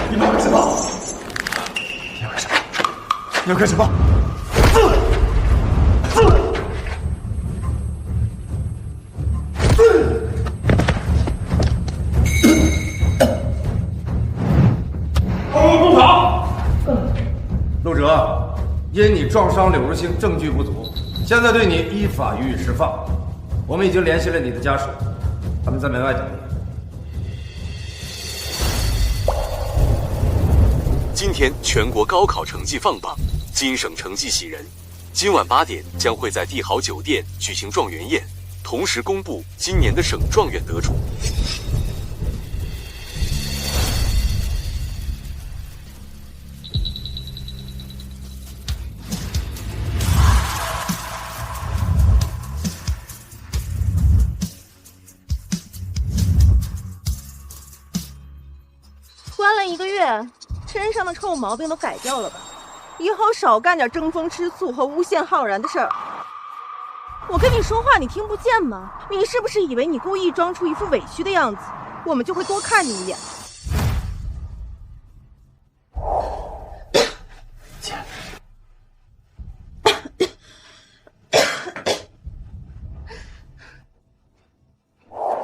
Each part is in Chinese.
你们要干什么？你要干什么？你要干什么？住口！陆哲，因你撞伤柳如星，证据不足，现在对你依法予以释放。我们已经联系了你的家属，他们在门外等你。今天全国高考成绩放榜，今省成绩喜人。今晚8点将会在帝豪酒店举行状元宴，同时公布今年的省状元得主。关了1个月，身上的臭毛病都改掉了吧？以后少干点争风吃醋和诬陷浩然的事儿。我跟你说话，你听不见吗？你是不是以为你故意装出一副委屈的样子，我们就会多看你一眼？姐，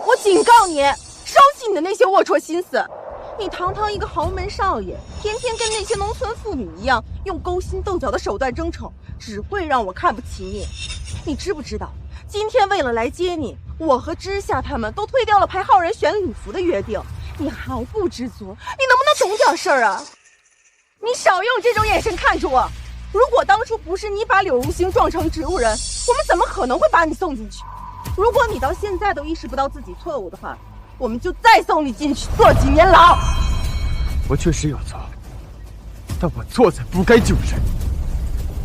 我警告你，收起你的那些龌龊心思。你堂堂一个豪门少爷，天天跟那些农村妇女一样，用勾心斗角的手段争宠，只会让我看不起你。你知不知道，今天为了来接你，我和知夏他们都推掉了陪浩然选礼服的约定，你还不知足？你能不能懂点事儿啊？你少用这种眼神看着我。如果当初不是你把柳如星撞成植物人，我们怎么可能会把你送进去？如果你到现在都意识不到自己错误的话，我们就再送你进去坐几年牢。我确实有错，但我错在不该救人，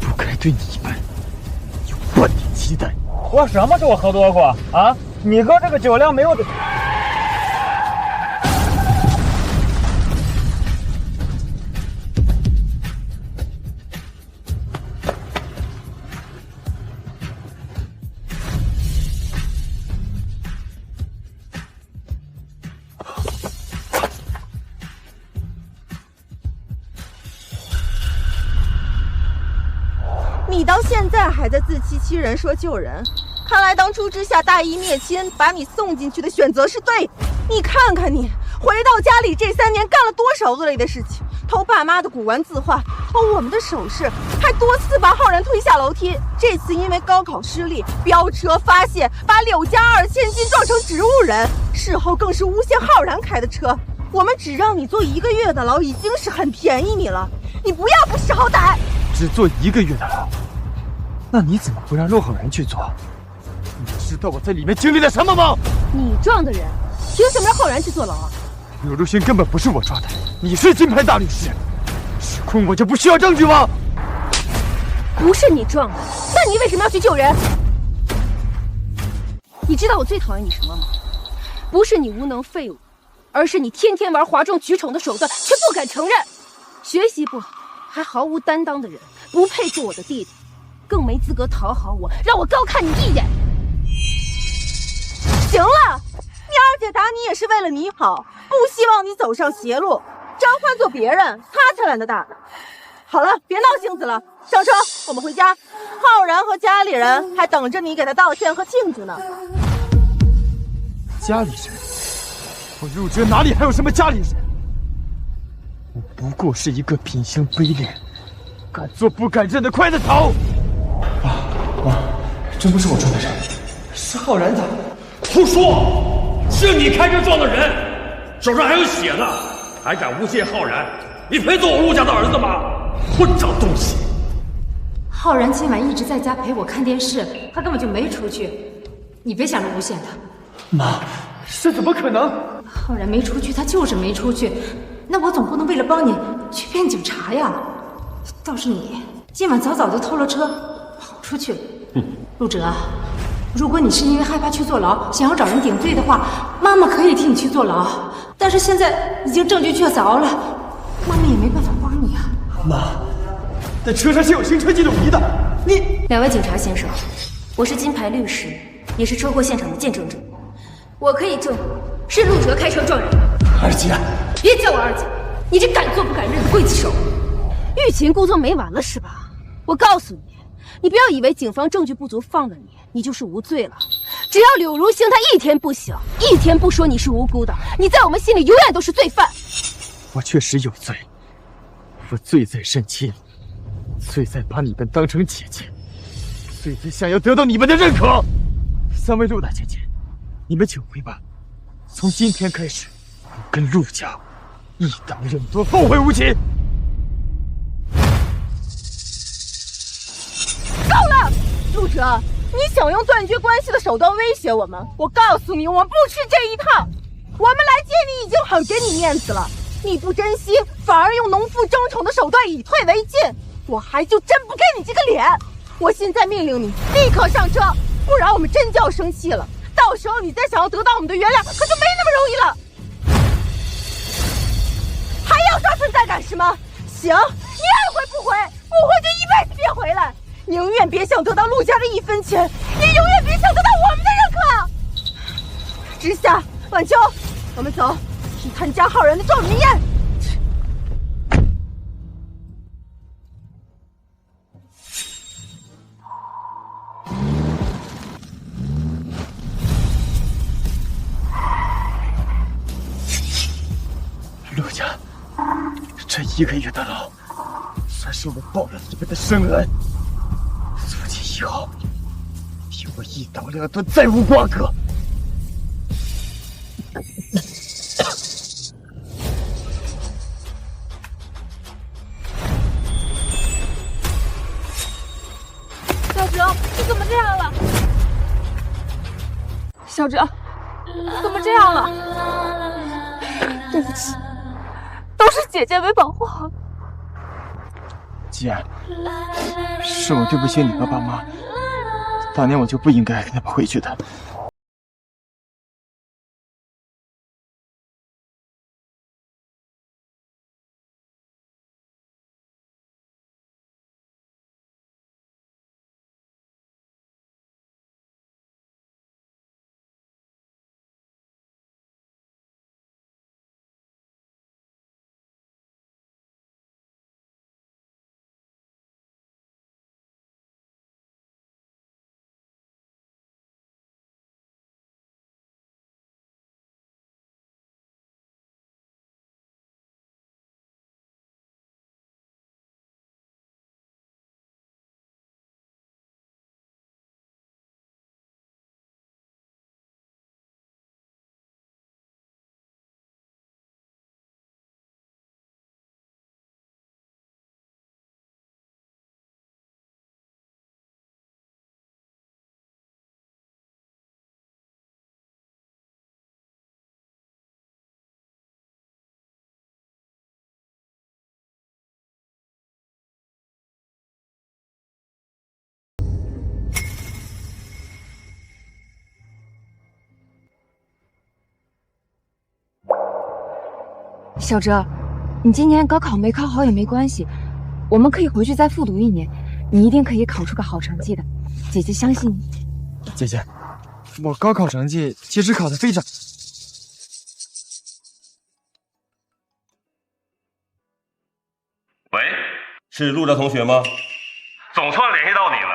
不该对你们有半点期待。我什么时候喝多过啊？你哥这个酒量没有的。你到现在还在自欺欺人说救人，看来当初之下大义灭亲，把你送进去的选择是对的。你看看你回到家里这3年干了多少恶劣的事情，偷爸妈的古玩字画，偷我们的首饰，还多次把浩然推下楼梯。这次因为高考失利，飙车发泄，把柳家2千金撞成植物人，事后更是诬陷浩然开的车。我们只让你坐1个月的牢，已经是很便宜你了，你不要不识好歹。只坐1个月的牢，那你怎么不让陆浩然去做？你知道我在里面经历了什么吗？你撞的人，凭什么让浩然去坐牢啊？柳如星根本不是我撞的，你是金牌大律师，指控我就不需要证据吗？不是你撞的，那你为什么要去救人？你知道我最讨厌你什么吗？不是你无能废物，而是你天天玩哗众取宠的手段，却不敢承认。学习不好，还毫无担当的人，不配做我的弟弟，更没资格讨好我，让我高看你一眼。行了，你二姐打你也是为了你好，不希望你走上邪路。这样换做别人，他才懒得打呢。好了，别闹性子了，上车，我们回家。浩然和家里人还等着你给他道歉和庆祝呢。家里人？我陆哲哪里还有什么家里人？我不过是一个品行卑劣、敢做不敢认的刽子手。妈，真不是我撞的人，是浩然的。胡说！是你开车撞的人，手上还有血呢，还敢诬陷浩然？你配做我陆家的儿子吗？混账东西！浩然今晚一直在家陪我看电视，他根本就没出去。你别想着诬陷他。妈，这怎么可能？浩然没出去，他就是没出去。那我总不能为了帮你去骗警察呀。倒是你今晚早早就偷了车跑出去了。陆哲，如果你是因为害怕去坐牢，想要找人顶罪的话，妈妈可以替你去坐牢。但是现在已经证据确凿了，妈妈也没办法帮你啊。妈，但车上是有行车记录仪的。你2位警察先生，我是金牌律师，也是车祸现场的见证者。我可以证，是陆哲开车撞人。二姐，别叫我二姐，你这敢做不敢认的刽子手！欲擒故纵没完了是吧？我告诉你，你不要以为警方证据不足放了你，你就是无罪了。只要柳如星她一天不醒，一天不说你是无辜的，你在我们心里永远都是罪犯。我确实有罪，我罪在认亲，罪在把你们当成姐姐，罪在想要得到你们的认可。三位陆大姐姐，你们请回吧。从今天开始，我跟陆家一党任多，后会无期。够了，陆哲，你想用断绝关系的手段威胁我们？我告诉你，我们不吃这一套。我们来接你已经很给你面子了，你不珍惜，反而用农夫争宠的手段以退为进，我还就真不给你这个脸。我现在命令你立刻上车，不然我们真就要生气了。到时候你再想要得到我们的原谅，可就没那么容易了。还要刷存在感是吗？行，你爱回不回，不回就一辈子别回来。宁愿别想得到陆家的一分钱，也永远别想得到我们的认可。知夏、晚秋，我们走，去参加浩然的状元宴。陆家，这1个月的牢，算是我报了你们的深恩。从今以后，与我一党两断，再无瓜葛。小哲，你怎么这样了？小哲，你怎么这样了？对不起，都是姐姐没保护好。姐，是我对不起你和爸妈，当年我就不应该跟他们回去的。小哲，你今年高考没考好也没关系，我们可以回去再复读1年，你一定可以考出个好成绩的，姐姐相信你。姐姐，我高考成绩其实考得非常……喂，是陆哲同学吗？总算联系到你了，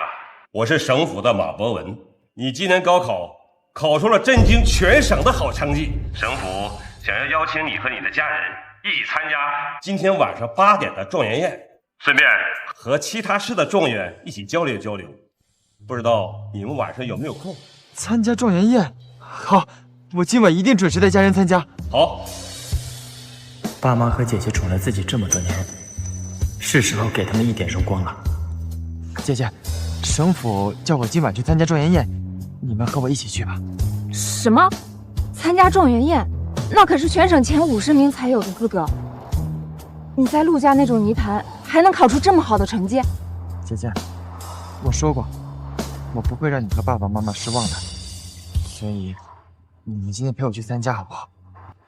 我是省府的马博文。你今年高考考出了震惊全省的好成绩，省府想要邀请你和你的家人一起参加今天晚上8点的状元宴，顺便和其他市的状元一起交流交流。不知道你们晚上有没有空？参加状元宴？好，我今晚一定准时带家人参加。好。爸妈和姐姐宠了自己这么多年，是时候给他们一点荣光了。姐姐，省府叫我今晚去参加状元宴，你们和我一起去吧。什么？参加状元宴？那可是全省前50名才有的资格。你在陆家那种泥潭，还能考出这么好的成绩？姐姐，我说过，我不会让你和爸爸妈妈失望的，所以你们今天陪我去参加好不好？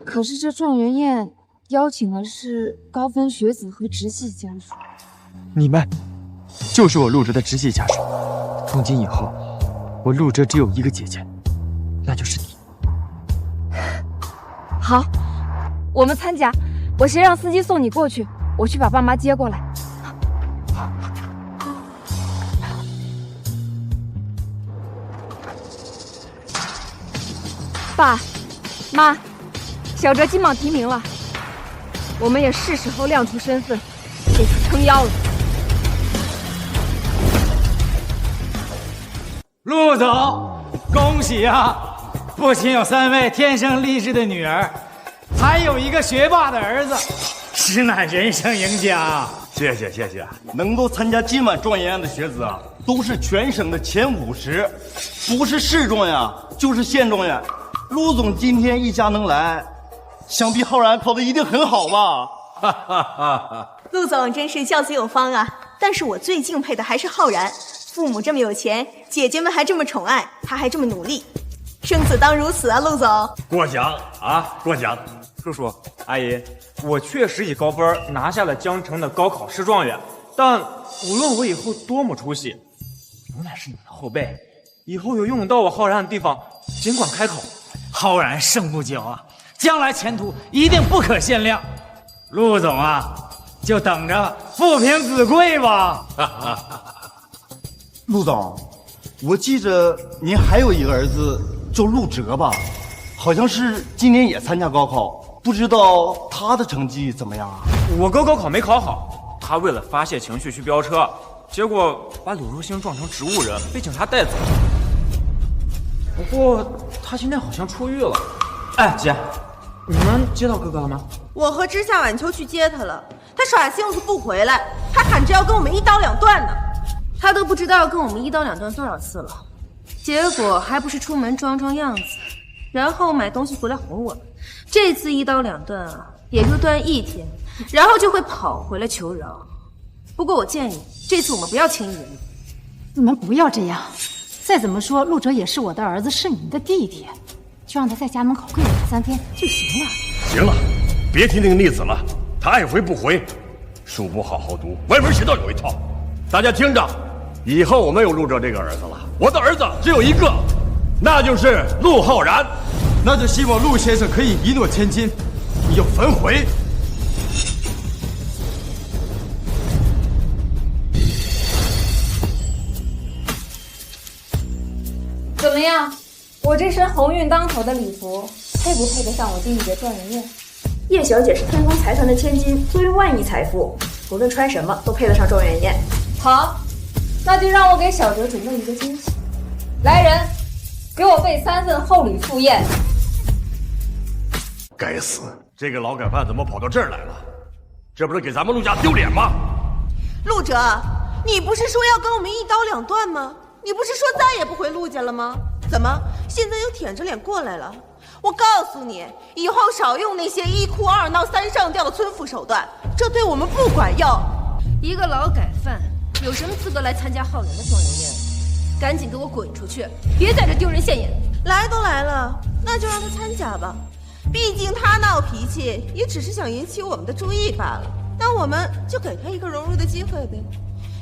可是这状元宴邀请的是高分学子和直系家属。你们就是我陆哲的直系家属，从今以后，我陆哲只有一个姐姐，那就是你。好，我们参加，我先让司机送你过去，我去把爸妈接过来。爸妈，小哲金榜题名了，我们也是时候亮出身份，给他撑腰了。陆总，恭喜啊！不仅有3位天生丽质的女儿，还有一个学霸的儿子，实乃人生赢家。谢谢，能够参加今晚状元宴的学子啊，都是全省的前50，不是市状元就是县状元。陆总今天一家能来，想必浩然考的一定很好吧？哈哈哈哈！陆总真是教子有方啊！但是我最敬佩的还是浩然，父母这么有钱，姐姐们还这么宠爱，他还这么努力，生子当如此啊！陆总，过奖啊，过奖。叔叔阿姨，我确实以高分拿下了江城的高考试状元，但无论我以后多么出息，永远是你们的后辈。以后有用得到我浩然的地方，尽管开口。浩然胜不骄啊，将来前途一定不可限量。陆总啊，就等着父凭子贵吧。陆总，我记着您还有一个儿子叫陆哲吧？好像是今年也参加高考，不知道他的成绩怎么样啊？我哥高考没考好，他为了发泄情绪去飙车，结果把柳如星撞成植物人，被警察带走。不过他今天好像出狱了。哎，姐，你们接到哥哥了吗？我和知夏晚秋去接他了，他耍性子不回来，他喊着要跟我们一刀两断呢。他都不知道要跟我们一刀两断多少次了，结果还不是出门装装样子，然后买东西回来哄我们。这次一刀两断啊，也就断1天，然后就会跑回来求饶。不过我建议，这次我们不要轻易原谅。你们不要这样。再怎么说，陆哲也是我的儿子，是你们的弟弟，就让他在家门口跪着3天就行了。行了，别提那个逆子了，他爱回不回，书不好好读，歪门邪道有一套。大家听着，以后我没有陆哲这个儿子了，我的儿子只有一个，那就是陆浩然。那就希望陆先生可以一诺千金，你有反悔。怎么样？我这身鸿运当头的礼服，配不配得上我弟弟的状元宴？叶小姐是天风财团的千金，坐拥万亿财富，不论穿什么都配得上状元宴。好，那就让我给小哲准备一个惊喜。来人，给我备3份厚礼赴宴。该死，这个劳改犯怎么跑到这儿来了？这不是给咱们陆家丢脸吗？陆哲，你不是说要跟我们一刀两断吗？你不是说再也不回陆家了吗？怎么现在又舔着脸过来了？我告诉你，以后少用那些1哭2闹3上吊的村妇手段，这对我们不管用。一个劳改犯有什么资格来参加浩然的状元宴？赶紧给我滚出去，别在这丢人现眼。来都来了，那就让他参加吧。毕竟他闹脾气也只是想引起我们的注意罢了，那我们就给他一个融入的机会呗。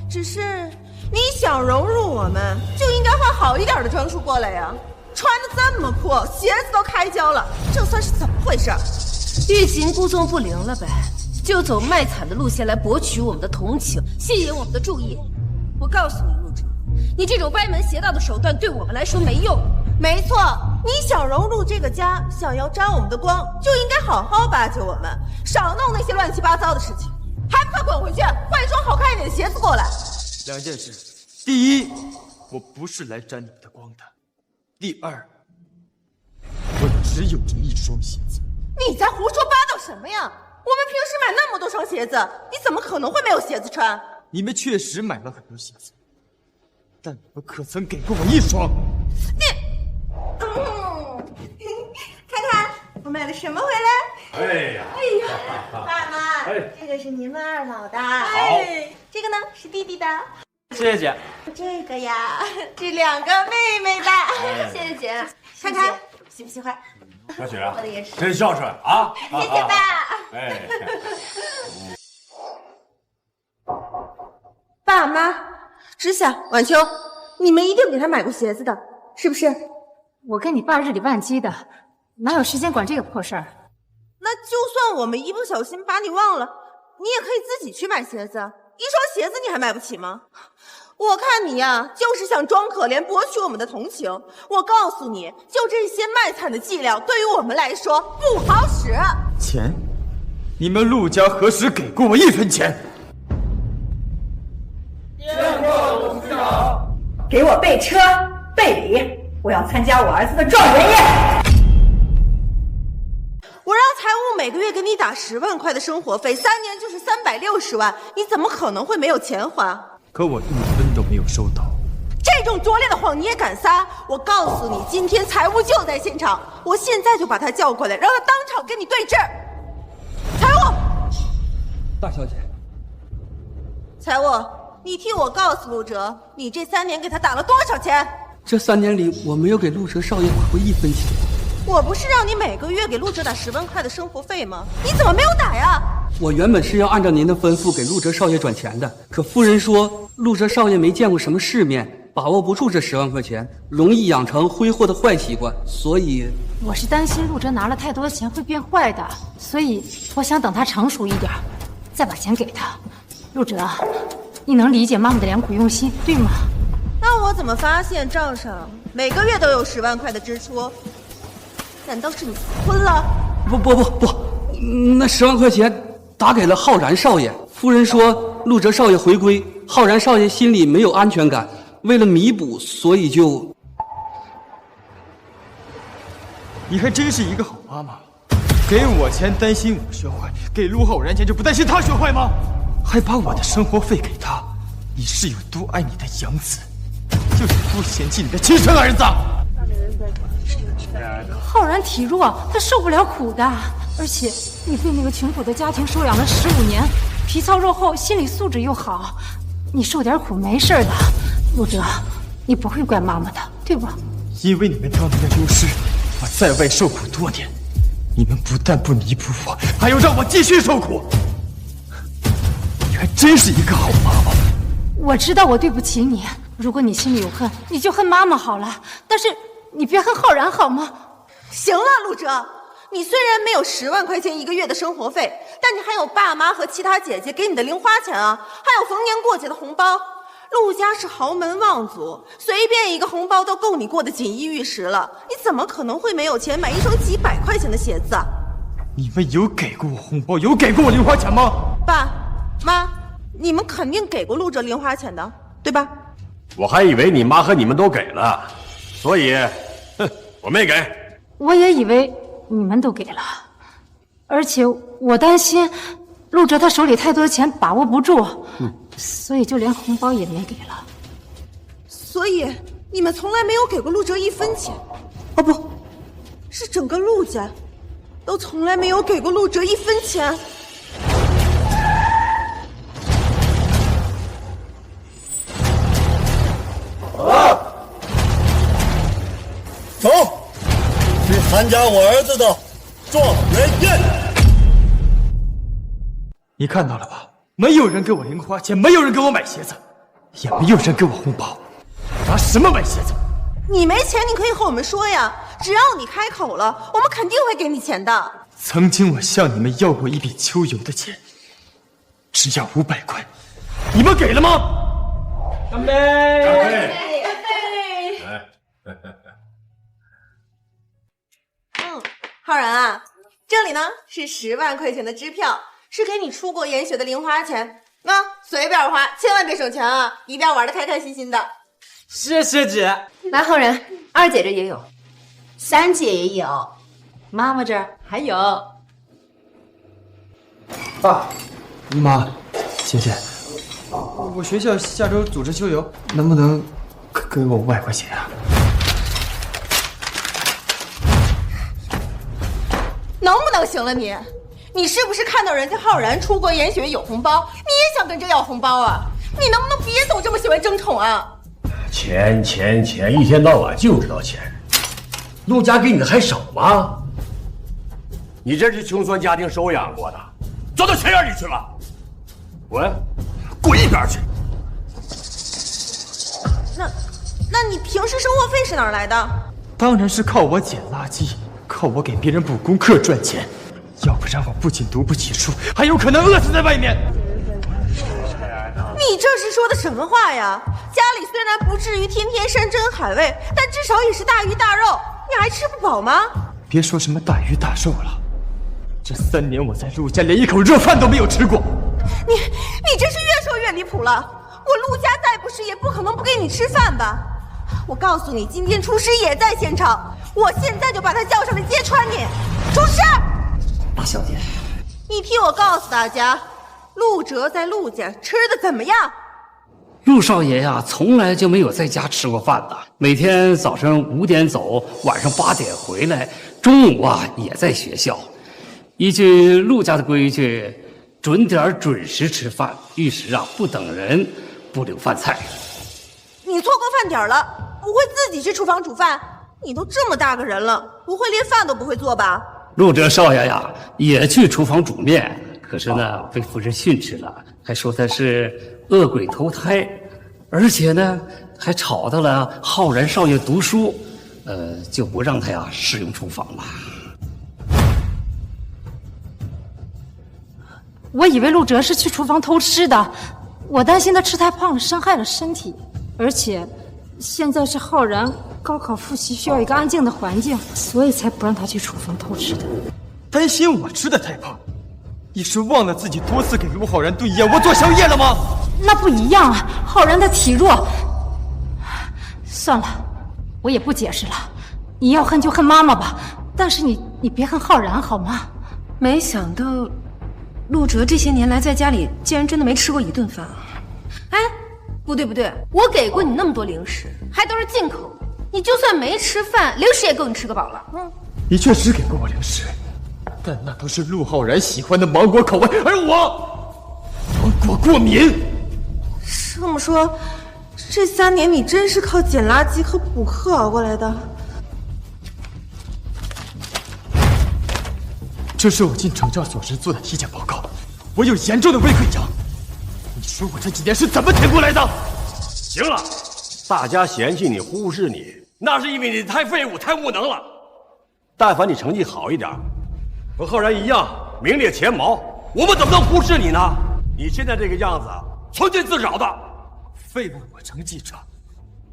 只是你想融入我们，就应该换好一点的装束过来呀。穿得这么破，鞋子都开胶了，这算是怎么回事？欲擒故纵不灵了呗，就走卖惨的路线来博取我们的同情，吸引我们的注意。我告诉你，陆哲，你这种歪门邪道的手段对我们来说没用。没错，你想融入这个家，想要沾我们的光，就应该好好巴结我们，少弄那些乱七八糟的事情。还不快滚回去，换一双好看一点的鞋子过来。2件事，第一，我不是来沾你的光的；第二，我只有这一双鞋子。你在胡说八道什么呀？我们平时买那么多双鞋子，你怎么可能会没有鞋子穿？你们确实买了很多鞋子，但你们可曾给过我一双？看看我买了什么回来。哎呀，爸妈，这个是您们2老的，这个呢是弟弟的，谢谢姐。这个呀是2个妹妹的，谢谢姐。看看喜不喜欢？小雪啊我的也是，真孝顺啊！谢谢爸。哎，爸妈，知夏、晚秋，你们一定给他买过鞋子的，是不是？我跟你爸日理万机的，哪有时间管这个破事儿？那就算我们一不小心把你忘了，你也可以自己去买鞋子。一双鞋子你还买不起吗？我看你呀，就是想装可怜，博取我们的同情。我告诉你，就这些卖惨的伎俩，对于我们来说不好使。钱？你们陆家何时给过我1分钱？见过董事长。给我备车备礼，我要参加我儿子的状元宴。我让财务每个月给你打10万块的生活费，3年就是360万，你怎么可能会没有钱还？可我1分都没有收到。这种拙劣的谎你也敢撒？我告诉你，今天财务就在现场，我现在就把他叫过来，让他当场跟你对质。财务，大小姐，财务，你替我告诉陆哲，你这3年给他打了多少钱？这3年里我没有给陆哲少爷打过1分钱。我不是让你每个月给陆哲打10万块的生活费吗？你怎么没有打呀？我原本是要按照您的吩咐给陆哲少爷转钱的，可夫人说陆哲少爷没见过什么世面，把握不住这10万块钱，容易养成挥霍的坏习惯，所以我是担心陆哲拿了太多钱会变坏的，所以我想等他成熟一点，再把钱给他。陆哲，你能理解妈妈的良苦用心，对吗？那我怎么发现账上每个月都有10万块的支出？难道是你私吞了？不，那10万块钱打给了浩然少爷。夫人说陆哲少爷回归，浩然少爷心里没有安全感，为了弥补，所以就……你还真是一个好妈妈，给我钱担心我学坏，给陆浩然钱就不担心他学坏吗？还把我的生活费给他，你是有多爱你的养子，就有多嫌弃你的亲生儿子。浩然体弱，他受不了苦的，而且你被那个穷苦的家庭收养了15年，皮糙肉厚，心理素质又好，你受点苦没事的。陆哲，你不会怪妈妈的，对吧？因为你们当年的流失，我在外受苦多年，你们不但不弥补我，还要让我继续受苦。你还真是一个好妈妈。我知道我对不起你，如果你心里有恨，你就恨妈妈好了，但是你别恨浩然好吗？行了，陆哲，你虽然没有10万块钱1个月的生活费，但你还有爸妈和其他姐姐给你的零花钱啊，还有逢年过节的红包。陆家是豪门望族，随便一个红包都够你过得锦衣玉食了，你怎么可能会没有钱买一双几百块钱的鞋子啊？你们有给过我红包，有给过我零花钱吗？爸妈，你们肯定给过陆哲零花钱的，对吧？我还以为你妈和你们都给了，所以，我没给。我也以为你们都给了，而且我担心陆哲他手里太多钱把握不住，所以就连红包也没给了。所以你们从来没有给过陆哲1分钱？哦不，是整个陆家都从来没有给过陆哲1分钱。走，去参加我儿子的状元宴。你看到了吧？没有人给我零花钱，没有人给我买鞋子，也没有人给我红包，拿什么买鞋子？你没钱，你可以和我们说呀，只要你开口了，我们肯定会给你钱的。曾经我向你们要过一笔秋游的钱，只要500块，你们给了吗？干杯！干杯！浩然啊，这里呢是10万块钱的支票，是给你出国研学的零花钱，随便花，千万别省钱啊，一定要玩得开开心心的。谢谢姐。来，浩然，2姐这也有，3姐也有，妈妈这儿还有。爸妈，姐姐，我学校下周组织秋游，能不能给我500块钱啊？能不能行了你？你是不是看到人家浩然出国研学有红包，你也想跟着要红包啊？你能不能别总这么喜欢争宠啊？钱，一天到晚就知道钱。陆家给你的还少吗？你这是穷酸家庭收养过的，钻到钱眼里去了。滚，滚一边去！那你平时生活费是哪儿来的？当然是靠我捡垃圾，靠我给别人补功课赚钱。要不然我不仅读不起书，还有可能饿死在外面。你这是说的什么话呀？家里虽然不至于天天山珍海味，但至少也是大鱼大肉，你还吃不饱吗？别说什么大鱼大肉了，这3年我在陆家连一口热饭都没有吃过。你真是越说越离谱了。我陆家再不是也不可能不给你吃饭吧？我告诉你，今天厨师也在现场，我现在就把他叫上来揭穿你。厨师，大小姐，你替我告诉大家，陆哲在陆家吃的怎么样？陆少爷呀，从来就没有在家吃过饭的，每天早上5点走，晚上8点回来，中午也在学校。依据陆家的规矩，准点准时吃饭，遇时不等人，不留饭菜。你错过饭点了，不会自己去厨房煮饭？你都这么大个人了，不会连饭都不会做吧？陆哲少爷呀，也去厨房煮面，可是呢，被夫人训斥了，还说他是恶鬼投胎，而且呢，还吵到了浩然少爷读书，就不让他使用厨房了。我以为陆哲是去厨房偷吃的，我担心他吃太胖了，伤害了身体。而且，现在是浩然高考复习需要一个安静的环境，所以才不让他去厨房偷吃的。担心我吃的太胖，你是忘了自己多次给陆浩然炖燕窝做宵夜了吗？那不一样啊，浩然他体弱。算了，我也不解释了。你要恨就恨妈妈吧，但是你别恨浩然好吗？没想到，陆哲这些年来在家里竟然真的没吃过一顿饭啊！哎，不对，我给过你那么多零食，还都是进口的，你就算没吃饭，零食也够你吃个饱了。你确实给过我零食，但那都是陆浩然喜欢的芒果口味，而我芒果过敏。这么说，这3年你真是靠捡垃圾和补课熬过来的？这是我进惩教所时做的体检报告，我有严重的胃溃疡。你说我这几年是怎么挺过来的？行了，大家嫌弃你、忽视你，那是因为你太废物、太无能了。但凡你成绩好一点，和浩然一样名列前茅，我们怎么能忽视你呢？你现在这个样子，存心自找的。废物我成绩差，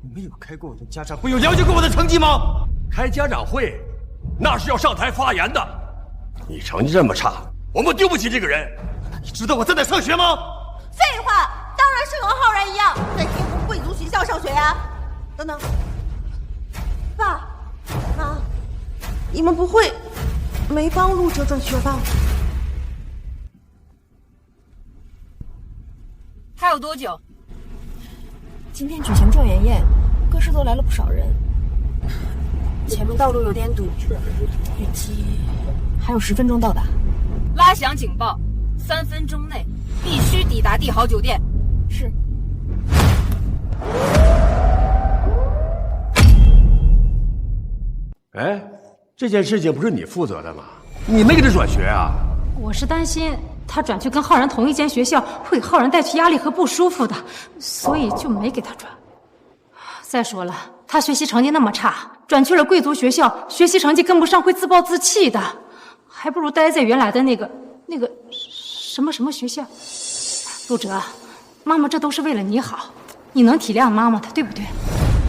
你没有开过我的家长会，有了解过我的成绩吗？开家长会，那是要上台发言的。你成绩这么差，我们丢不起这个人。你知道我在哪上学吗？废话，当然是和浩然一样，在天宫贵族学校上学呀。等等，爸妈，你们不会没帮陆哲转学吧？还有多久？今天举行状元宴，各市都来了不少人。前面道路有点堵，预计还有10分钟到达。拉响警报，3分钟内必须抵达帝豪酒店。是。哎，这件事情不是你负责的吗？你没给他转学啊？我是担心他转去跟浩然同一间学校，会给浩然带去压力和不舒服的，所以就没给他转。再说了，他学习成绩那么差，转去了贵族学校，学习成绩跟不上会自暴自弃的，还不如待在原来的那个什么学校。陆哲，妈妈这都是为了你好，你能体谅妈妈的，对不对？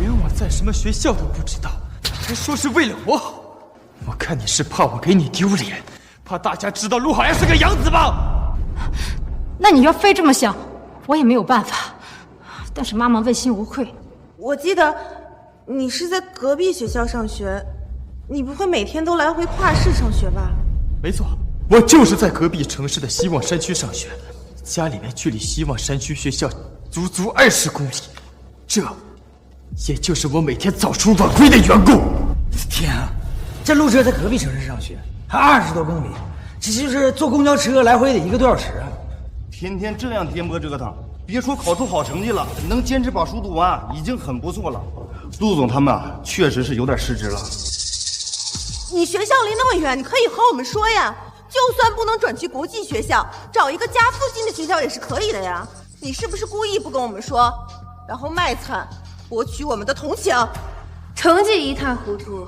连我在什么学校都不知道，还说是为了我好。我看你是怕我给你丢脸，怕大家知道陆浩然是个养子吧？那你要非这么想，我也没有办法。但是妈妈问心无愧。我记得你是在隔壁学校上学，你不会每天都来回跨市上学吧？没错，我就是在隔壁城市的希望山区上学，家里面距离希望山区学校足足20公里，这也就是我每天早出晚归的缘故。天啊，这陆哲在隔壁城市上学，还20多公里，这就是坐公交车来回得1个多小时啊！天天这样颠簸折腾，别说考出好成绩了，能坚持把书读完已经很不错了。陆总他们确实是有点失职了。你学校离那么远，你可以和我们说呀。就算不能转去国际学校，找一个家附近的学校也是可以的呀。你是不是故意不跟我们说，然后卖惨，博取我们的同情？成绩一塌糊涂，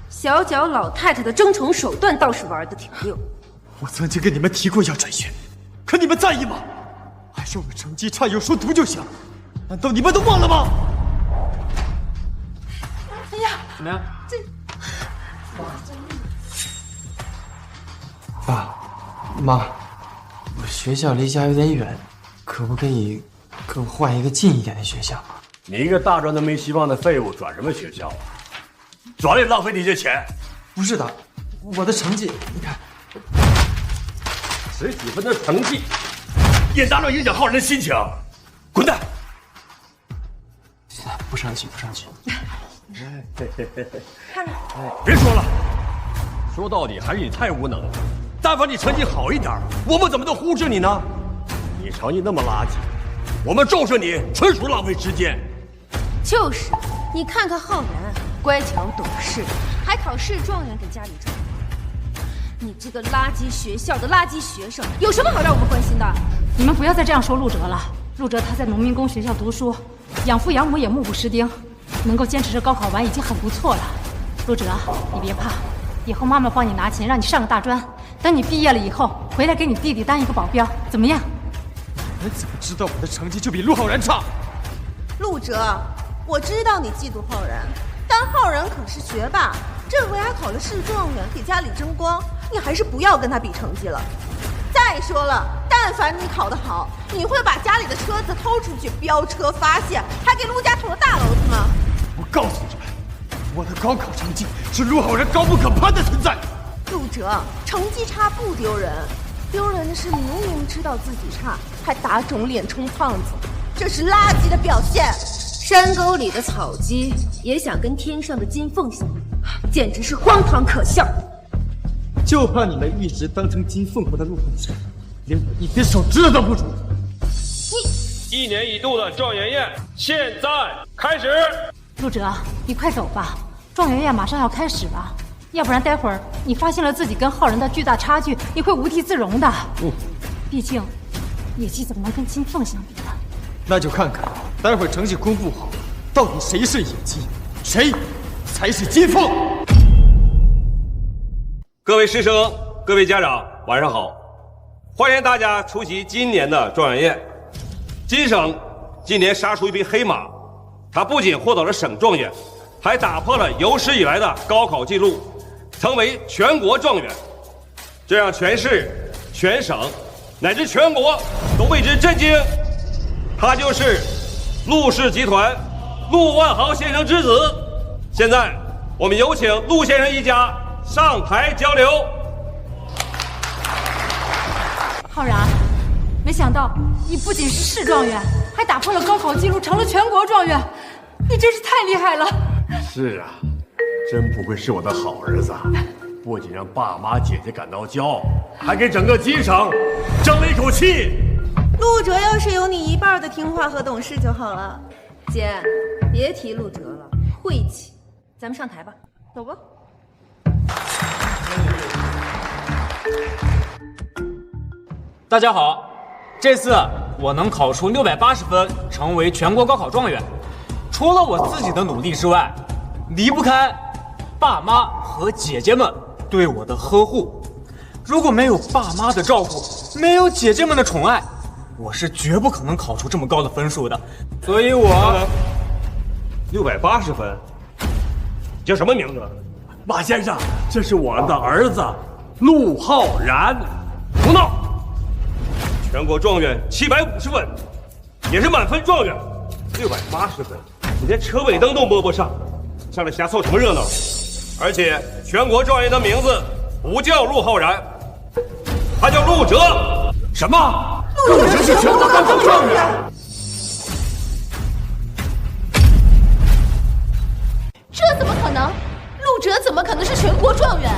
小脚老太太的争宠手段倒是玩得挺溜。我曾经跟你们提过要转学，可你们在意吗？还说我成绩差有书读就行，难道你们都忘了吗？哎呀，怎么样？这爸妈，我学校离家有点远，可不可以给我换一个近一点的学校？你一个大专都没希望的废物，转什么学校啊？转也浪费你这钱。不是的，我的成绩，你看，10几分的成绩，也哪能影响浩然的心情？滚蛋！不生气，不生气。别说了，说到底还是你太无能了。但凡你成绩好一点，我们怎么能忽视你呢？你成绩那么垃圾，我们重视你纯属浪费时间。就是，你看看浩然，乖巧懂事，还考试状元给家里挣。你这个垃圾学校的垃圾学生，有什么好让我们关心的？你们不要再这样说陆哲了。陆哲他在农民工学校读书，养父养母也目不识丁，能够坚持着高考完已经很不错了。陆哲，你别怕，以后妈妈帮你拿钱，让你上个大专。等你毕业了以后，回来给你弟弟当一个保镖，怎么样？你怎么知道我的成绩就比陆浩然差？陆哲，我知道你嫉妒浩然，但浩然可是学霸，这回还考了市状元，给家里争光，你还是不要跟他比成绩了。再说了，但凡你考得好，你会把家里的车子偷出去飙车发现，还给陆家捅了大娄子吗？我告诉你们，我的高考成绩是陆浩然高不可攀的存在。陆哲，成绩差不丢人，丢人的是明明知道自己差，还打肿脸充胖子，这是垃圾的表现。山沟里的草鸡也想跟天上的金凤相比，简直是荒唐可笑。就怕你们一时当成金凤凰的陆浩然，连我一根手指头都不如。1年一度的状元宴现在开始。陆哲，你快走吧，状元宴马上要开始了，要不然待会儿你发现了自己跟浩然的巨大差距，你会无地自容的。毕竟野鸡怎么能跟金凤相比呢？那就看看待会儿成绩公布后，到底谁是野鸡，谁才是金凤。各位师生、各位家长，晚上好！欢迎大家出席今年的状元宴。金省今年杀出一匹黑马，他不仅获得了省状元，还打破了有史以来的高考记录，成为全国状元，这让全市、全省乃至全国都为之震惊。他就是陆氏集团陆万豪先生之子。现在我们有请陆先生一家上台交流。浩然，没想到你不仅是市状元，还打破了高考记录，成了全国状元，你真是太厉害了。是啊，真不愧是我的好儿子，不仅让爸妈姐姐感到骄傲，还给整个金省争了一口气。陆哲要是有你1半的听话和懂事就好了。姐，别提陆哲了，晦气。咱们上台吧，走吧。大家好，这次我能考出680分，成为全国高考状元，除了我自己的努力之外，离不开爸妈和姐姐们对我的呵护。如果没有爸妈的照顾，没有姐姐们的宠爱，我是绝不可能考出这么高的分数的。所以我680分，你叫什么名字？马先生，这是我的儿子陆浩然。胡闹！全国状元750分，也是满分状元。680分，你连车尾灯都摸不上，上来瞎凑什么热闹？而且全国状元的名字不叫陆浩然，他叫陆哲。什么？陆哲是全国高考状元？这怎么可能？陆哲怎么可能是全国状元？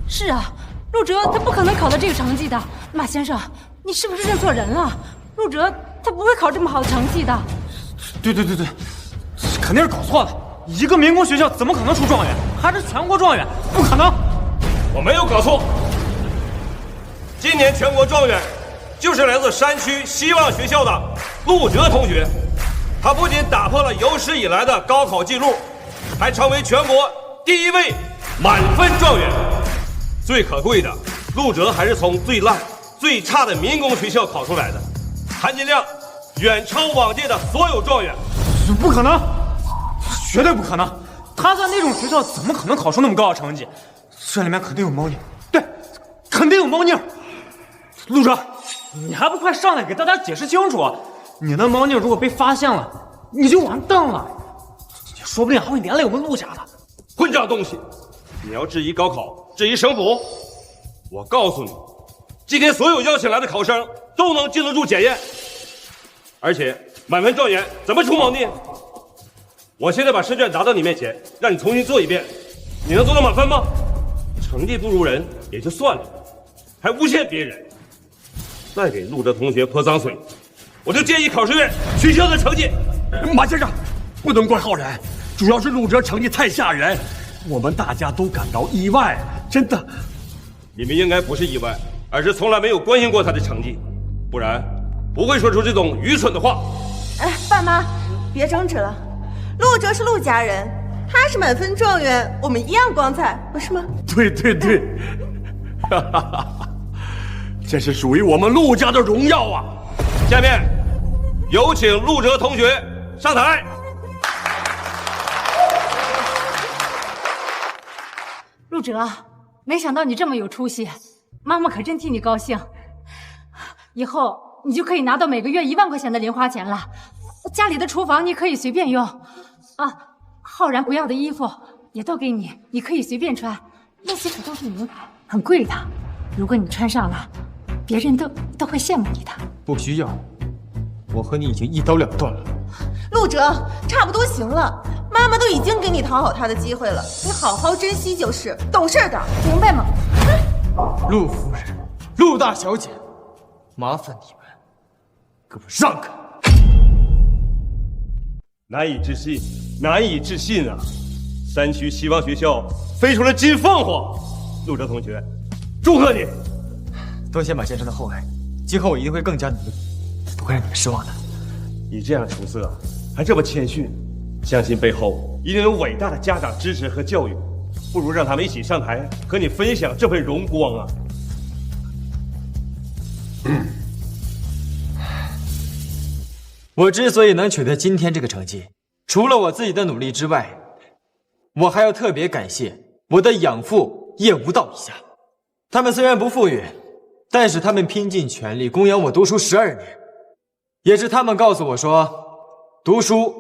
是啊，陆哲他不可能考到这个成绩的。马先生，你是不是认错人了？陆哲他不会考这么好的成绩的。对，肯定是搞错了。一个民工学校怎么可能出状元，还是全国状元？不可能！我没有搞错。今年全国状元就是来自山区希望学校的陆哲同学，他不仅打破了有史以来的高考记录，还成为全国第1位满分状元。最可贵的，陆哲还是从最烂、最差的民工学校考出来的，含金量远超往届的所有状元。不可能，绝对不可能！他在那种学校怎么可能考出那么高的成绩？这里面肯定有猫腻，对，肯定有猫腻。陆哲，你还不快上来给大家解释清楚！你的猫腻如果被发现了，你就完蛋了，说不定还会连累我们陆家的。混账东西！你要质疑高考，质疑省府，我告诉你，今天所有邀请来的考生都能经得住检验，而且满分状元怎么出猫腻？我现在把试卷拿到你面前，让你重新做一遍，你能做到满分吗？成绩不如人也就算了，还诬陷别人，再给陆哲同学泼脏水，我就建议考试院取消他成绩。马先生，不能怪浩然，主要是陆哲成绩太吓人，我们大家都感到意外，真的。你们应该不是意外，而是从来没有关心过他的成绩，不然不会说出这种愚蠢的话。哎，爸妈，别争执了。陆哲是陆家人，他是满分状元，我们一样光彩，不是吗？对对对，哈哈哈，这是属于我们陆家的荣耀啊！下面有请陆哲同学上台。陆哲，没想到你这么有出息，妈妈可真替你高兴。以后你就可以拿到每个月1万块钱的零花钱了，家里的厨房你可以随便用。啊，浩然不要的衣服也都给你，你可以随便穿，那些可都是名牌，很贵的。如果你穿上了，别人都会羡慕你的。不需要，我和你已经一刀两断了。陆哲，差不多行了，妈妈都已经给你讨好他的机会了，你好好珍惜就是，懂事点，明白吗？陆夫人，陆大小姐，麻烦你们给我让开！难以置信，难以置信啊！山区希望学校飞出了金凤凰，陆哲同学，祝贺你！多谢马先生的厚爱，今后我一定会更加努力，不会让你们失望的。你这样出色，还这么谦逊，相信背后一定有伟大的家长支持和教育，不如让他们一起上台和你分享这份荣光啊！我之所以能取得今天这个成绩，除了我自己的努力之外，我还要特别感谢我的养父叶无道一家。他们虽然不富裕，但是他们拼尽全力供养我读书12年，也是他们告诉我说，读书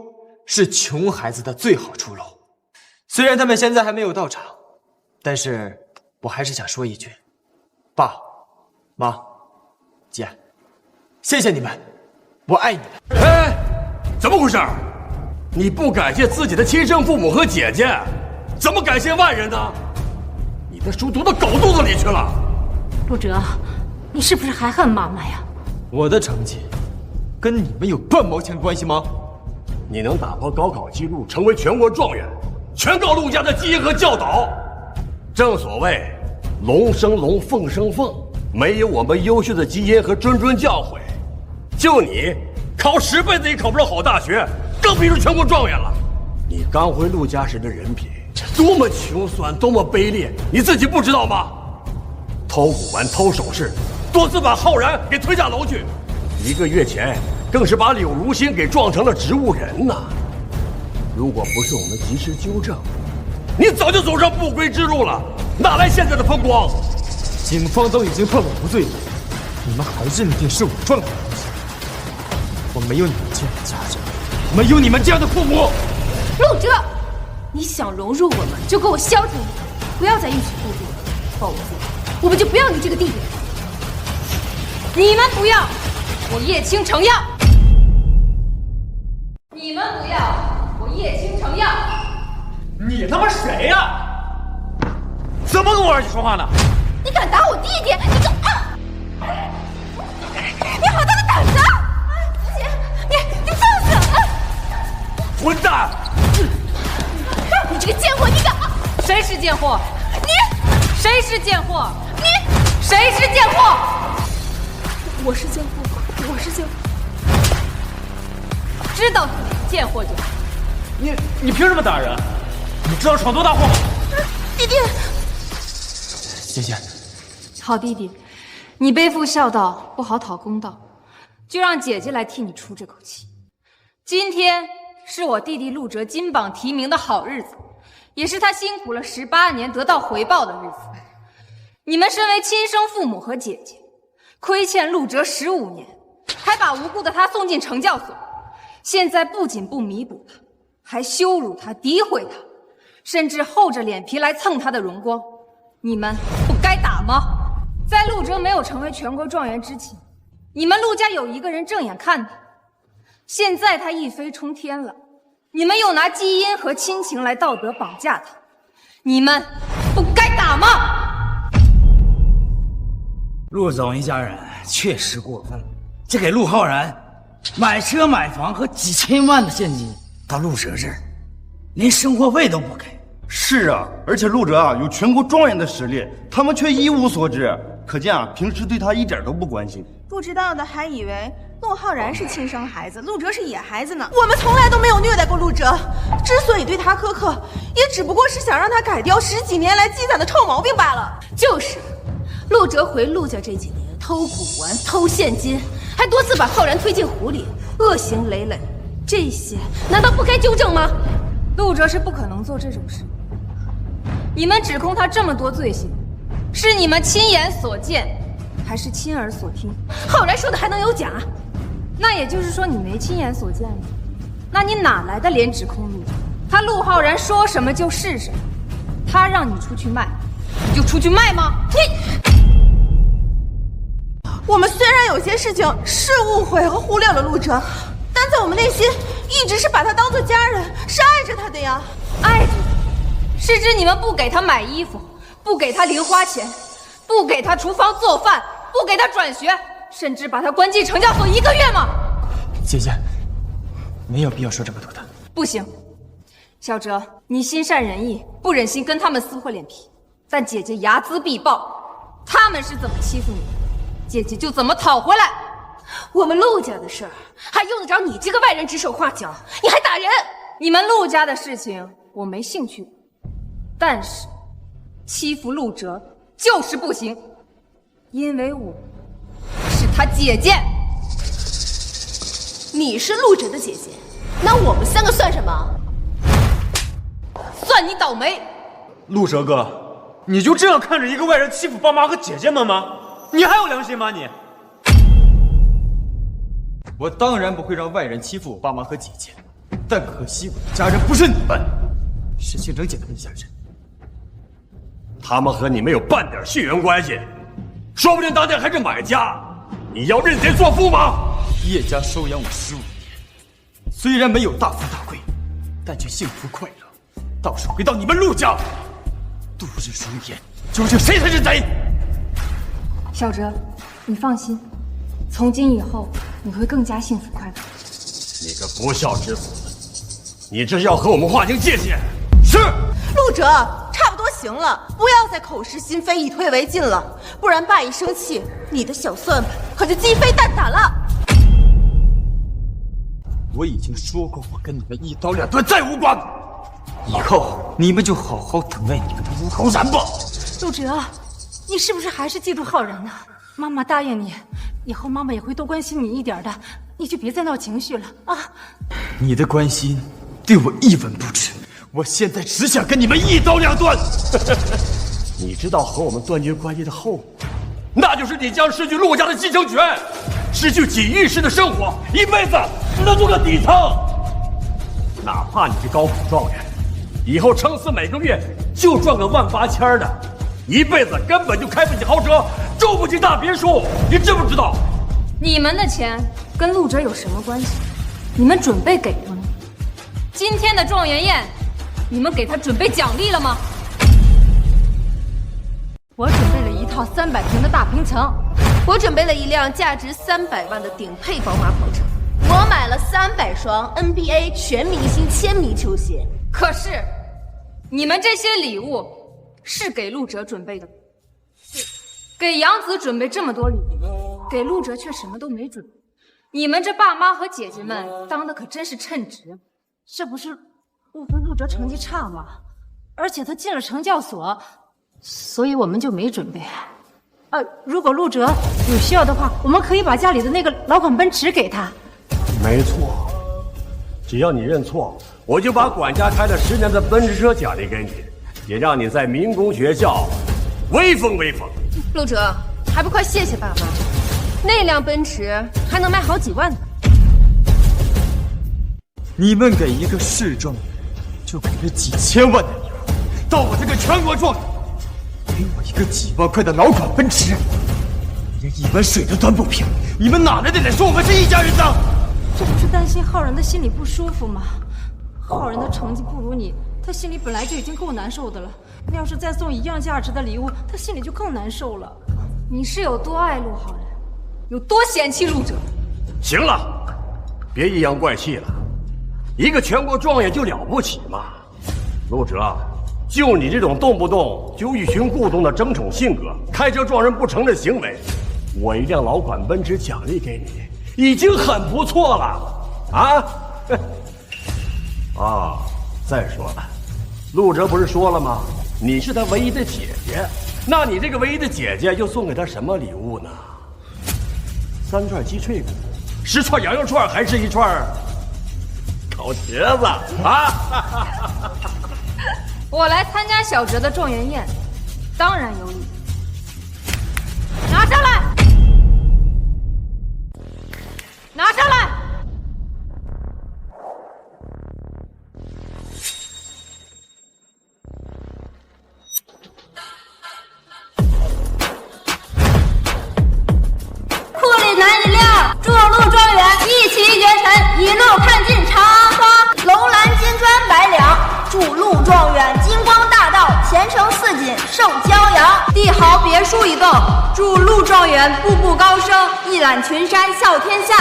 是穷孩子的最好出路。虽然他们现在还没有到场，但是我还是想说一句，爸妈姐，谢谢你们，我爱你们。哎，怎么回事？你不感谢自己的亲生父母和姐姐，怎么感谢外人呢？你的书读到狗肚子里去了。陆哲，你是不是还恨妈妈呀？我的成绩跟你们有半毛钱关系吗？你能打破高考记录，成为全国状元，全靠陆家的基因和教导。正所谓龙生龙，凤生凤，没有我们优秀的基因和谆谆教诲，就你考10辈子也考不上好大学，更别说全国状元了。你刚回陆家时的人品多么穷酸，多么卑劣，你自己不知道吗？偷古玩、偷首饰，多次把浩然给推下楼去。1个月前，更是把柳如新给撞成了植物人呐！如果不是我们及时纠正，你早就走上不归之路了，哪来现在的风光？警方都已经判我无罪了，你们还认定是我撞的？我没有你们这样的家人，没有你们这样的父母。陆哲，你想融入我们，就给我消停一点，不要再欲取故作了，否则我们就不要你这个弟弟。你们不要，我叶青城要。你们不要，我叶青城要。你他妈谁呀？怎么跟我儿媳说话呢？你敢打我弟弟？你敢！你好大的胆子！你放肆！混蛋！你这个贱货，你敢！谁是贱货？你！谁是贱货？你！谁是贱货？我是贱货，我是贱货。知道贱货就好。你凭什么打人？你知道闯多大祸吗？弟弟，姐姐，好弟弟，你背负孝道，不好讨公道，就让姐姐来替你出这口气。今天是我弟弟陆哲金榜题名的好日子，也是他辛苦了18年得到回报的日子。你们身为亲生父母和姐姐，亏欠陆哲15年，还把无辜的他送进惩教所。现在不仅不弥补他，还羞辱他、诋毁他，甚至厚着脸皮来蹭他的荣光。你们不该打吗？在陆哲没有成为全国状元之前，你们陆家有一个人正眼看他。现在他一飞冲天了，你们又拿基因和亲情来道德绑架他，你们不该打吗？陆总一家人确实过分了，这给陆浩然买车买房和几千万的现金，到陆哲这儿连生活费都不给。是啊，而且陆哲啊有全国状元的实力，他们却一无所知，可见啊平时对他一点都不关心。不知道的还以为陆浩然是亲生孩子，陆哲是野孩子呢。我们从来都没有虐待过陆哲，之所以对他苛刻，也只不过是想让他改掉10几年来积攒的臭毛病罢了。就是，陆哲回陆家这几年偷古玩、偷现金，还多次把浩然推进湖里，恶行累累，这些难道不该纠正吗？陆哲是不可能做这种事。你们指控他这么多罪行，是你们亲眼所见，还是亲耳所听？浩然说的还能有假？那也就是说你没亲眼所见吗？那你哪来的脸指控陆哲？他陆浩然说什么就是什么，他让你出去卖，你就出去卖吗？我们虽然有些事情是误会和忽略了陆哲，但在我们内心一直是把他当做家人，是爱着他的呀。爱着他，是指你们不给他买衣服，不给他零花钱，不给他厨房做饭，不给他转学，甚至把他关进惩教所1个月吗？姐姐，没有必要说这么多的。不行，小哲，你心善仁义，不忍心跟他们撕破脸皮，但姐姐睚眦必报，他们是怎么欺负你的，姐姐就怎么讨回来。我们陆家的事儿，还用得着你这个外人指手画脚？你还打人！你们陆家的事情我没兴趣，但是欺负陆哲就是不行，因为我是他姐姐。你是陆哲的姐姐，那我们3个算什么？算你倒霉。陆哲哥，你就这样看着一个外人欺负爸妈和姐姐们吗？你还有良心吗你？我当然不会让外人欺负我爸妈和姐姐，但可惜我的家人不是你们，是姓程姐的一家人。他们和你没有半点血缘关系，说不定当年还是买家。你要认贼作父吗？叶家收养我15年，虽然没有大富大贵，但却幸福快乐。倒是回到你们陆家，度日如年，究竟谁才是贼？小哲，你放心，从今以后你会更加幸福快乐。你个不孝之子，你这是要和我们划清界限？是。陆哲，差不多行了，不要再口是心非、以退为进了，不然爸一生气，你的小算盘可就鸡飞蛋打了。我已经说过，我跟你们一刀两断再无关。以后你们就好好等待你们的乌头然吧。陆哲，你是不是还是记住浩然呢？妈妈答应你，以后妈妈也会多关心你一点的，你就别再闹情绪了啊！你的关心对我一文不值，我现在只想跟你们一刀两断。你知道和我们断绝关系的后果，那就是你将失去陆家的继承权，失去锦衣式的生活，一辈子只能做个底层。哪怕你是高考状元，以后撑死每个月就赚个18000的，一辈子根本就开不起豪车，住不起大别墅，你知不知道？你们的钱跟陆哲有什么关系？你们准备给过呢？今天的状元宴，你们给他准备奖励了吗？我准备了一套300平的大平层，我准备了一辆价值300万的顶配宝马跑车，我买了300双 NBA 全明星签名球鞋。可是，你们这些礼物是给陆哲准备的，给杨子准备这么多礼物，给陆哲却什么都没准备。你们这爸妈和姐姐们当的可真是称职。这不是陆哲成绩差吗？而且他进了惩教所，所以我们就没准备。如果陆哲有需要的话，我们可以把家里的那个老款奔驰给他。没错，只要你认错，我就把管家开了10年的奔驰车奖励给你，也让你在民工学校威风威风。陆哲，还不快谢谢爸妈？那辆奔驰还能卖好几万呢。你们给一个市状元，就给了几千万的礼物，到我这个全国状元，给我一个几万块的老款奔驰，连一碗水都端不平，你们哪来的脸说我们是一家人呢？这不是担心浩然的心里不舒服吗？浩然的成绩不如你，他心里本来就已经够难受的了，要是再送一样价值的礼物，他心里就更难受了。你是有多爱陆浩然，有多嫌弃陆哲？行了，别阴阳怪气了，一个全国状元就了不起吗？陆哲，就你这种动不动就欲擒故纵的争宠性格，开车撞人不成的行为，我一辆老款奔驰奖励给你，已经很不错了啊！啊，再说了，陆哲不是说了吗？你是他唯一的姐姐，那你这个唯一的姐姐又送给他什么礼物呢？3串鸡脆骨，10串羊肉串，还是1串烤茄子啊？我来参加小哲的状元宴，当然有礼。拿上来，拿上来！库里南饮料，祝陆状元一骑绝尘，一路看尽长安花。龙兰金砖100两，祝陆状元金光大道，前程似锦胜骄阳。帝豪别墅一栋，祝陆状元步步高升，一览群山笑天下。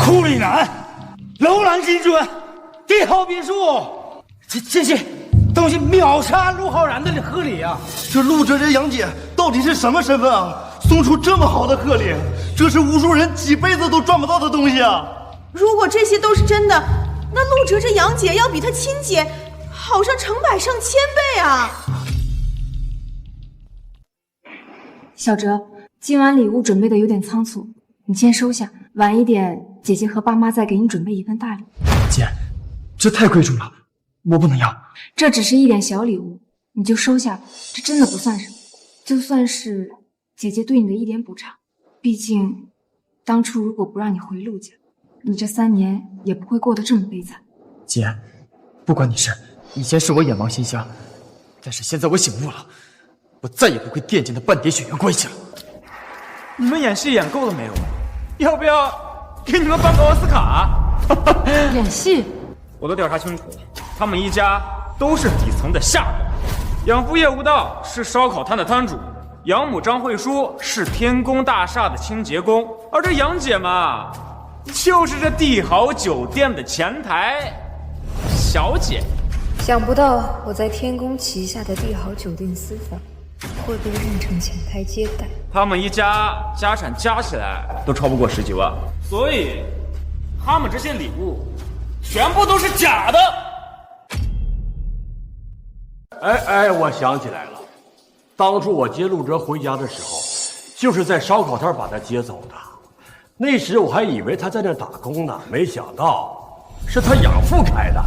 库里南，楼兰金砖，帝豪别墅，这些东西秒杀陆浩然的贺礼啊！这陆哲这杨姐到底是什么身份啊？送出这么好的贺礼，这是无数人几辈子都赚不到的东西啊！如果这些都是真的，那陆哲这杨姐要比他亲姐好上成百上千倍啊！小哲，今晚礼物准备的有点仓促，你先收下，晚一点姐姐和爸妈再给你准备一份大礼。姐，这太贵重了，我不能要。这只是一点小礼物，你就收下吧，这真的不算什么，就算是姐姐对你的一点补偿。毕竟，当初如果不让你回陆家，你这3年也不会过得这么悲惨。姐，不关你事，以前是我眼盲心瞎，但是现在我醒悟了，我再也不会惦记那半点血缘关系了。你们演戏演够了没有？要不要给你们颁个奥斯卡？演戏？我都调查清楚了，他们一家都是底层的下人。养父叶无道是烧烤摊的摊主，养母张慧书是天宫大厦的清洁工，而这杨姐嘛，就是这帝豪酒店的前台小姐。想不到我在天宫旗下的帝豪酒店私房会被认成前台接待。他们一家家产加起来都超不过10几万，所以他们这些礼物全部都是假的。哎，我想起来了，当初我接陆哲回家的时候，就是在烧烤摊把他接走的。那时我还以为他在那打工呢，没想到是他养父开的。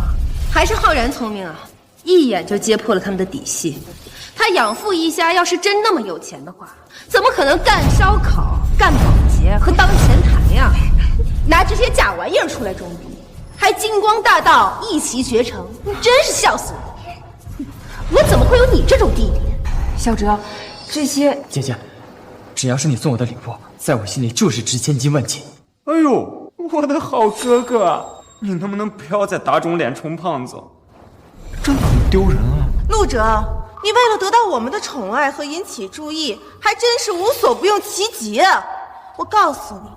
还是浩然聪明啊，一眼就揭破了他们的底细。他养父一家要是真那么有钱的话，怎么可能干烧烤、干保洁和当前台呀？拿这些假玩意儿出来装逼，还金光大道一骑绝尘，你真是笑死我！我怎么会有你这种弟弟？小哲，这些姐姐，只要是你送我的礼物，在我心里就是值千金万金。哎呦，我的好哥哥，你能不能不要再打肿脸充胖子？这很丢人啊！陆哲，你为了得到我们的宠爱和引起注意，还真是无所不用其极啊！我告诉你，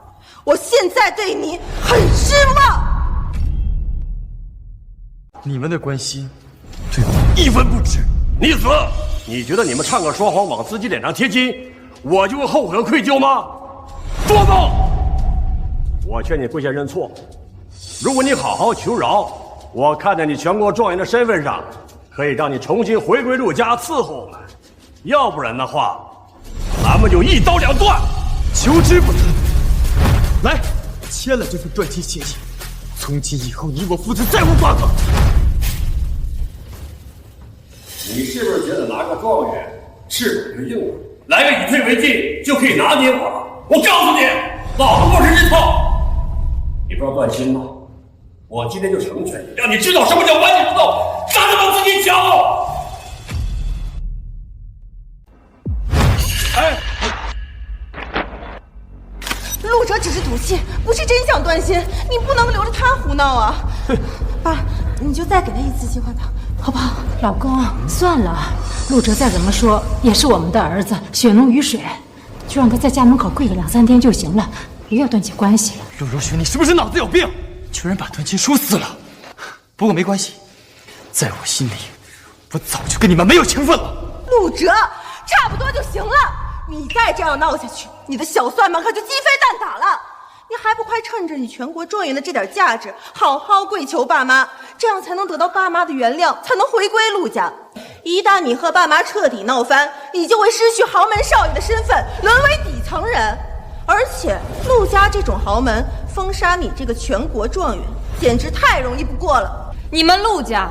我现在对你很失望。你们的关心对我1分不值。你死！你觉得你们唱歌说谎往自己脸上贴金，我就会后悔和愧疚吗？做梦！我劝你跪下认错。如果你好好求饶，我看在你全国状元的身份上，可以让你重新回归陆家伺候我们；要不然的话，咱们就一刀两断，求之不得。来，签了这份断亲协议，从今以后你我父子再无瓜葛。你是不是觉得拿个状元是个硬了？来个以退为进就可以拿捏我了？我告诉你，老子不吃这套。你不知道断亲吗？我今天就成全你，让你知道什么叫弯起骨头扎得到自己脚。哎，陆哲只是赌气，不是真想断亲，你不能留着他胡闹啊！爸，你就再给他一次机会吧，好不好？老公，算了，陆哲再怎么说也是我们的儿子，血浓于水，就让他在家门口跪个2、3天就行了，不要断起关系了。陆若雪，你是不是脑子有病？居然把断亲说死了！不过没关系，在我心里，我早就跟你们没有情分了。陆哲，差不多就行了。你再这样闹下去，你的小算盘可就鸡飞蛋打了。你还不快趁着你全国状元的这点价值，好好跪求爸妈，这样才能得到爸妈的原谅，才能回归陆家。一旦你和爸妈彻底闹翻，你就会失去豪门少爷的身份，沦为底层人。而且陆家这种豪门封杀你这个全国状元，简直太容易不过了。你们陆家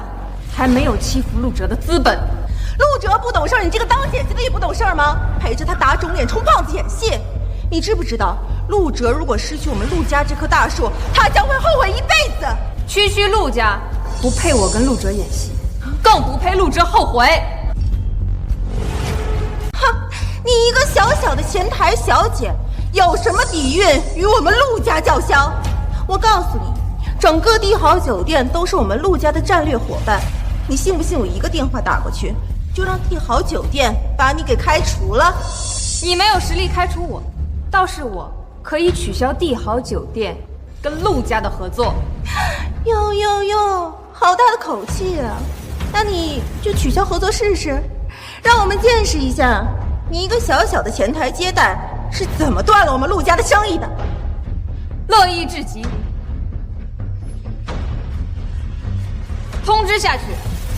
还没有欺负陆哲的资本。陆哲不懂事，你这个当姐姐的也不懂事吗？陪着他打肿脸充胖子演戏。你知不知道，陆哲如果失去我们陆家这棵大树，他将会后悔一辈子。区区陆家不配我跟陆哲演戏，更不配陆哲后悔。哼，你一个小小的前台小姐，有什么底蕴与我们陆家叫嚣？我告诉你，整个帝豪酒店都是我们陆家的战略伙伴。你信不信我一个电话打过去，就让帝豪酒店把你给开除了？你没有实力开除我，倒是我可以取消帝豪酒店跟陆家的合作。哟，好大的口气啊！那你就取消合作试试，让我们见识一下你一个小小的前台接待是怎么断了我们陆家的生意的。乐意至极。通知下去，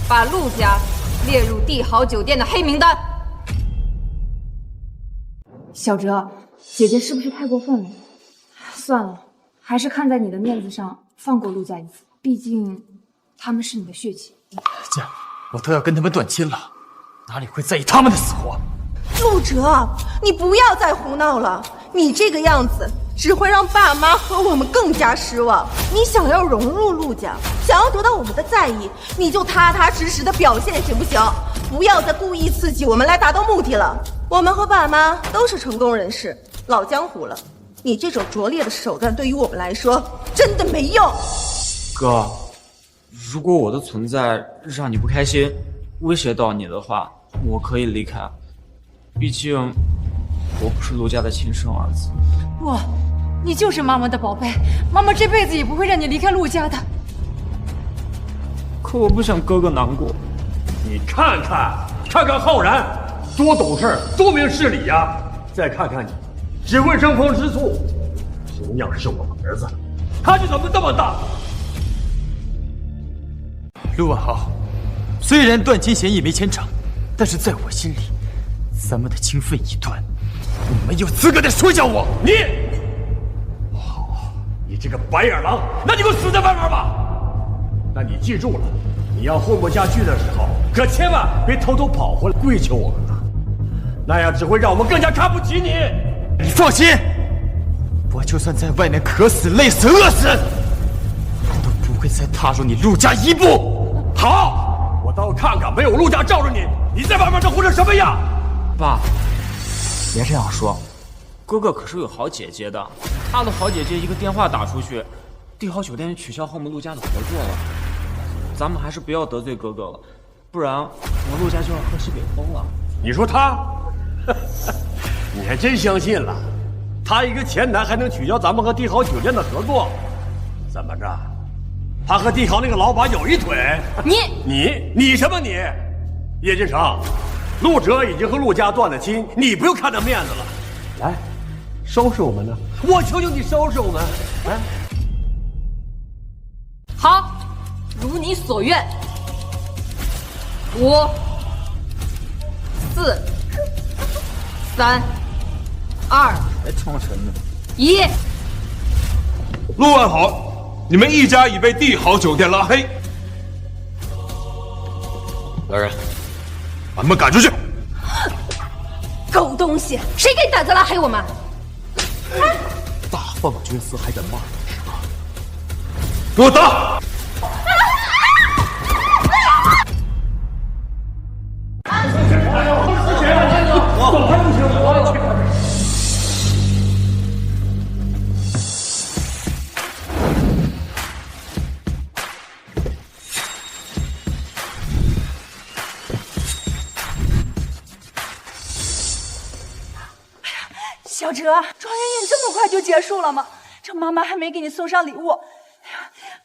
把陆家列入帝豪酒店的黑名单。小哲，姐姐是不是太过分了？算了，还是看在你的面子上放过陆家一次，毕竟他们是你的血亲。姐，我都要跟他们断亲了，哪里会在意他们的死活？陆哲，你不要再胡闹了，你这个样子只会让爸妈和我们更加失望。你想要融入陆家，想要得到我们的在意，你就踏踏实实的表现行不行？不要再故意刺激我们来达到目的了。我们和爸妈都是成功人士，老江湖了，你这种拙劣的手段对于我们来说真的没用。哥，如果我的存在让你不开心，威胁到你的话，我可以离开。毕竟我不是陆家的亲生儿子。不，你就是妈妈的宝贝，妈妈这辈子也不会让你离开陆家的。可我不想哥哥难过。你看看浩然，多懂事，多明事理呀！再看看你，只会争风吃醋。同样是我们儿子，他就怎么这么大？陆文豪，虽然断亲协议没签成，但是在我心里，咱们的情分已断，你没有资格再说教我。好，你这个白眼狼，那你给我死在外面吧！但你记住了，你要混不下去的时候，可千万别偷偷跑回来跪求我们了，那样只会让我们更加看不起你。你放心，我就算在外面渴死、累死、饿死，我都不会再踏入你陆家一步。好，我倒看看没有陆家罩着你，你在外面能活成什么样？爸，别这样说，哥哥可是有好姐姐的，他的好姐姐一个电话打出去，帝豪酒店就取消和我们陆家的合作了。咱们还是不要得罪哥哥了，不然我们陆家就要喝西北风了。你说他？你还真相信了？他一个前台还能取消咱们和帝豪酒店的合作？怎么着？他和帝豪那个老板有一腿？你什么你？叶金城，陆哲已经和陆家断了亲，你不用看他面子了。来，收拾我们呢！我求求你收拾我们！来，好，如你所愿。5、4、3、2，还装神呢。1。陆万豪，你们一家已被帝豪酒店拉黑。来人，把他们赶出去！狗东西，谁给你胆子拉黑我们？大放厥词还敢骂人是吧？给我打！小哲，庄园宴这么快就结束了吗？这妈妈还没给你送上礼物，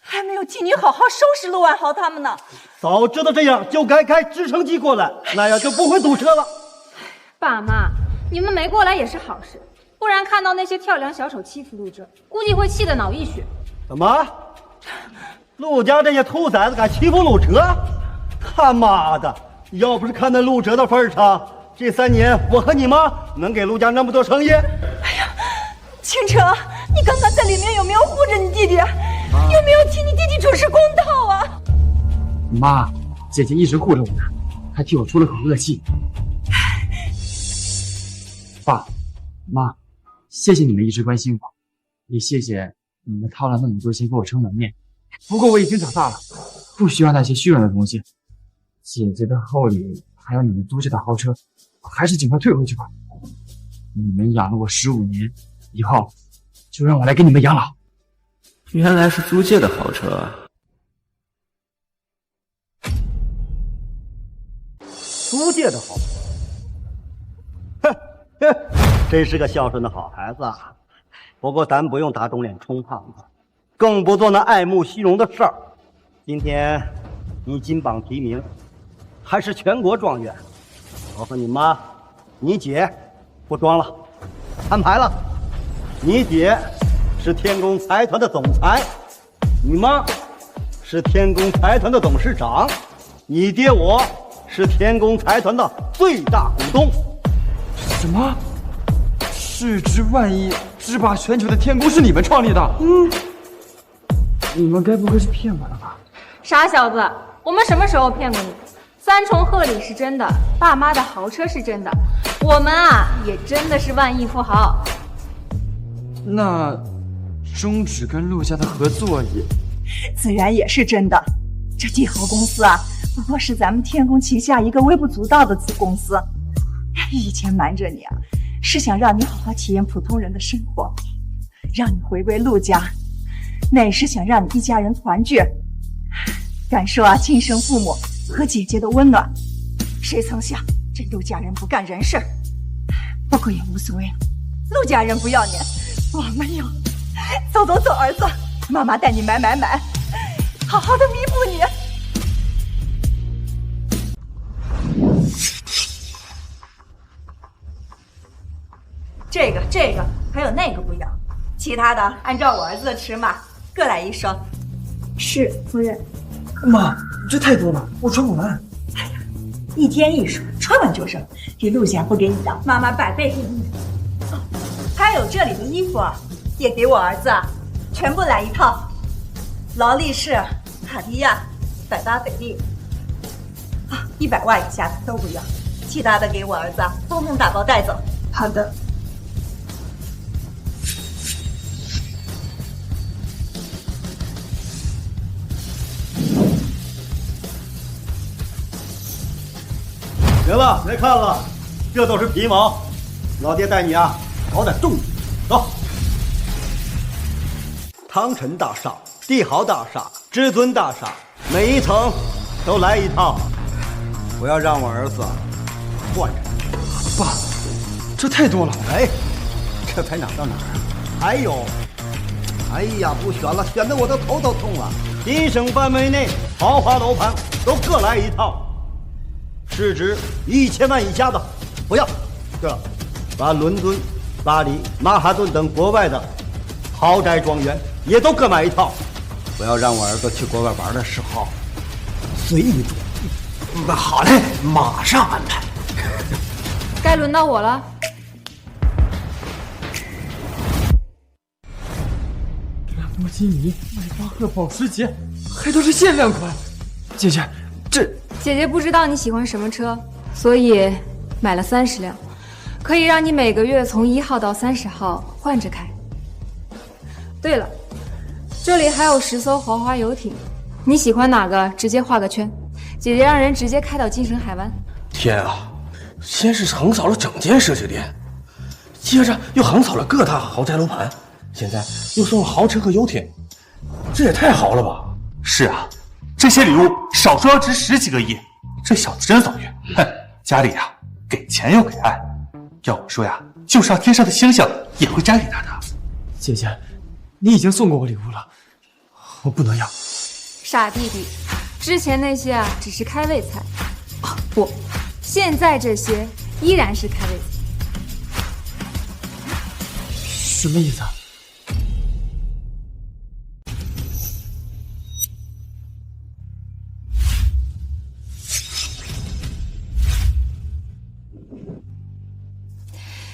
还没有替你好好收拾陆万豪他们呢。早知道这样，就该开直升机过来，那样就不会堵车了。爸妈，你们没过来也是好事，不然看到那些跳梁小丑欺负陆哲，估计会气得脑溢血。怎么？陆家这些兔崽子敢欺负陆哲？他妈的！要不是看在陆哲的份上，这3年我和你妈能给陆家那么多生意？倾城，你刚刚在里面有没有护着你弟弟？有没有替你弟弟主持公道啊？妈，姐姐一直护着我呢，还替我出了口恶气。爸妈，谢谢你们一直关心我，也谢谢你们掏了那么多钱给我撑门面。不过我已经长大了，不需要那些虚荣的东西。姐姐的厚礼，还有你们租借的豪车，还是尽快退回去吧。你们养了我15年，以后就让我来给你们养老。原来是租借的豪车啊！租借的好，哼哼，真是个孝顺的好孩子啊。不过咱不用打肿脸充胖子，更不做那爱慕虚荣的事儿。今天你金榜题名，还是全国状元。我和你妈、你姐不装了，摊牌了。你姐是天宫财团的总裁，你妈是天宫财团的董事长，你爹我是天宫财团的最大股东。什么？市值万亿、制霸全球的天宫是你们创立的？你们该不会是骗我了吧？傻小子，我们什么时候骗过你？3重贺礼是真的，爸妈的豪车是真的，我们啊也真的是万亿富豪。那终止跟陆家的合作也自然也是真的。这帝豪公司啊，不过是咱们天宫旗下一个微不足道的子公司。以前瞒着你啊，是想让你好好体验普通人的生活，让你回归陆家，那也是想让你一家人团聚，感受啊亲生父母和姐姐的温暖。谁曾想这陆家人不干人事，不过也无所谓了，陆家人不要你，我们有。走走走，儿子，妈妈带你买，好好的弥补你。这个还有那个不要，其他的按照我儿子的尺码各来1双。是夫人。妈，这太多了，我穿不完。1天1双，穿完就扔。这陆家不给你的，妈妈100倍给你。还有这里的衣服也给我儿子，全部来1套。劳力士、卡地亚、百达翡丽，100万以下的都不要，其他的给我儿子统统打包带走。好的。行了，别看了，这都是皮毛。老爹带你啊，搞点重的。走。汤臣大厦、帝豪大厦、至尊大厦，每一层都来1套。我要让我儿子换着。爸，这太多了。哎，这才哪到哪儿啊？还有，哎呀，不选了，选得我的头都痛了。1省范围内豪华楼盘都各来1套。市值1000万以下的不要。这，把伦敦、巴黎、曼哈顿等国外的豪宅庄园也都各买1套。不要让我儿子去国外玩的时候随意住。好嘞，马上安排。该轮到我了。多金米、迈巴赫保时捷，还都是限量款。姐姐，这姐姐不知道你喜欢什么车，所以买了30辆，可以让你每个月从1号到30号换着开。对了，这里还有10艘豪华游艇，你喜欢哪个直接画个圈，姐姐让人直接开到金神海湾。天啊！先是横扫了整间奢侈店，接着又横扫了各大豪宅楼盘，现在又送了豪车和游艇，这也太豪了吧！是啊，这些礼物少说要值10几个亿，这小子真走运。哼，家里呀，给钱又给爱，要我说呀，就是让天上的星星也会摘给他的。姐姐，你已经送过我礼物了，我不能要。傻弟弟，之前那些啊只是开胃菜，不，现在这些依然是开胃菜。什么意思啊？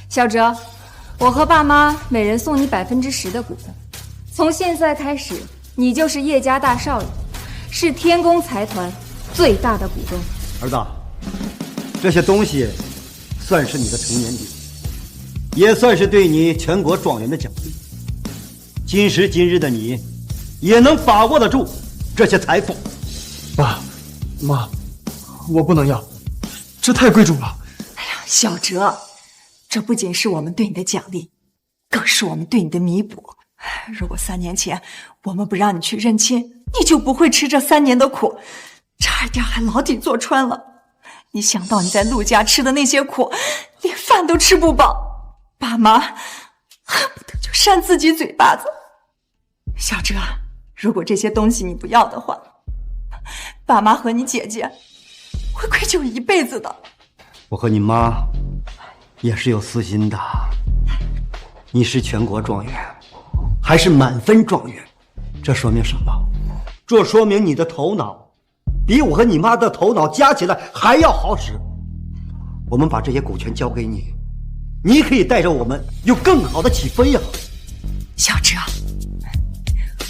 小哲，我和爸妈每人送你10%的股份，从现在开始，你就是叶家大少爷，是天宫财团最大的股东。儿子，这些东西算是你的成年礼，也算是对你全国状元的奖励。今时今日的你，也能把握得住这些财富。爸妈，我不能要，这太贵重了。小哲，这不仅是我们对你的奖励，更是我们对你的弥补。如果3年前我们不让你去认亲，你就不会吃这3年的苦，差一点还牢底坐穿了。你想到你在陆家吃的那些苦，连饭都吃不饱，爸妈恨不得就扇自己嘴巴子。小哲，如果这些东西你不要的话，爸妈和你姐姐会愧疚一辈子的。我和你妈也是有私心的。你是全国状元，还是满分状元，这说明什么？这说明你的头脑比我和你妈的头脑加起来还要好使。我们把这些股权交给你，你可以带着我们有更好的起飞呀。小哲，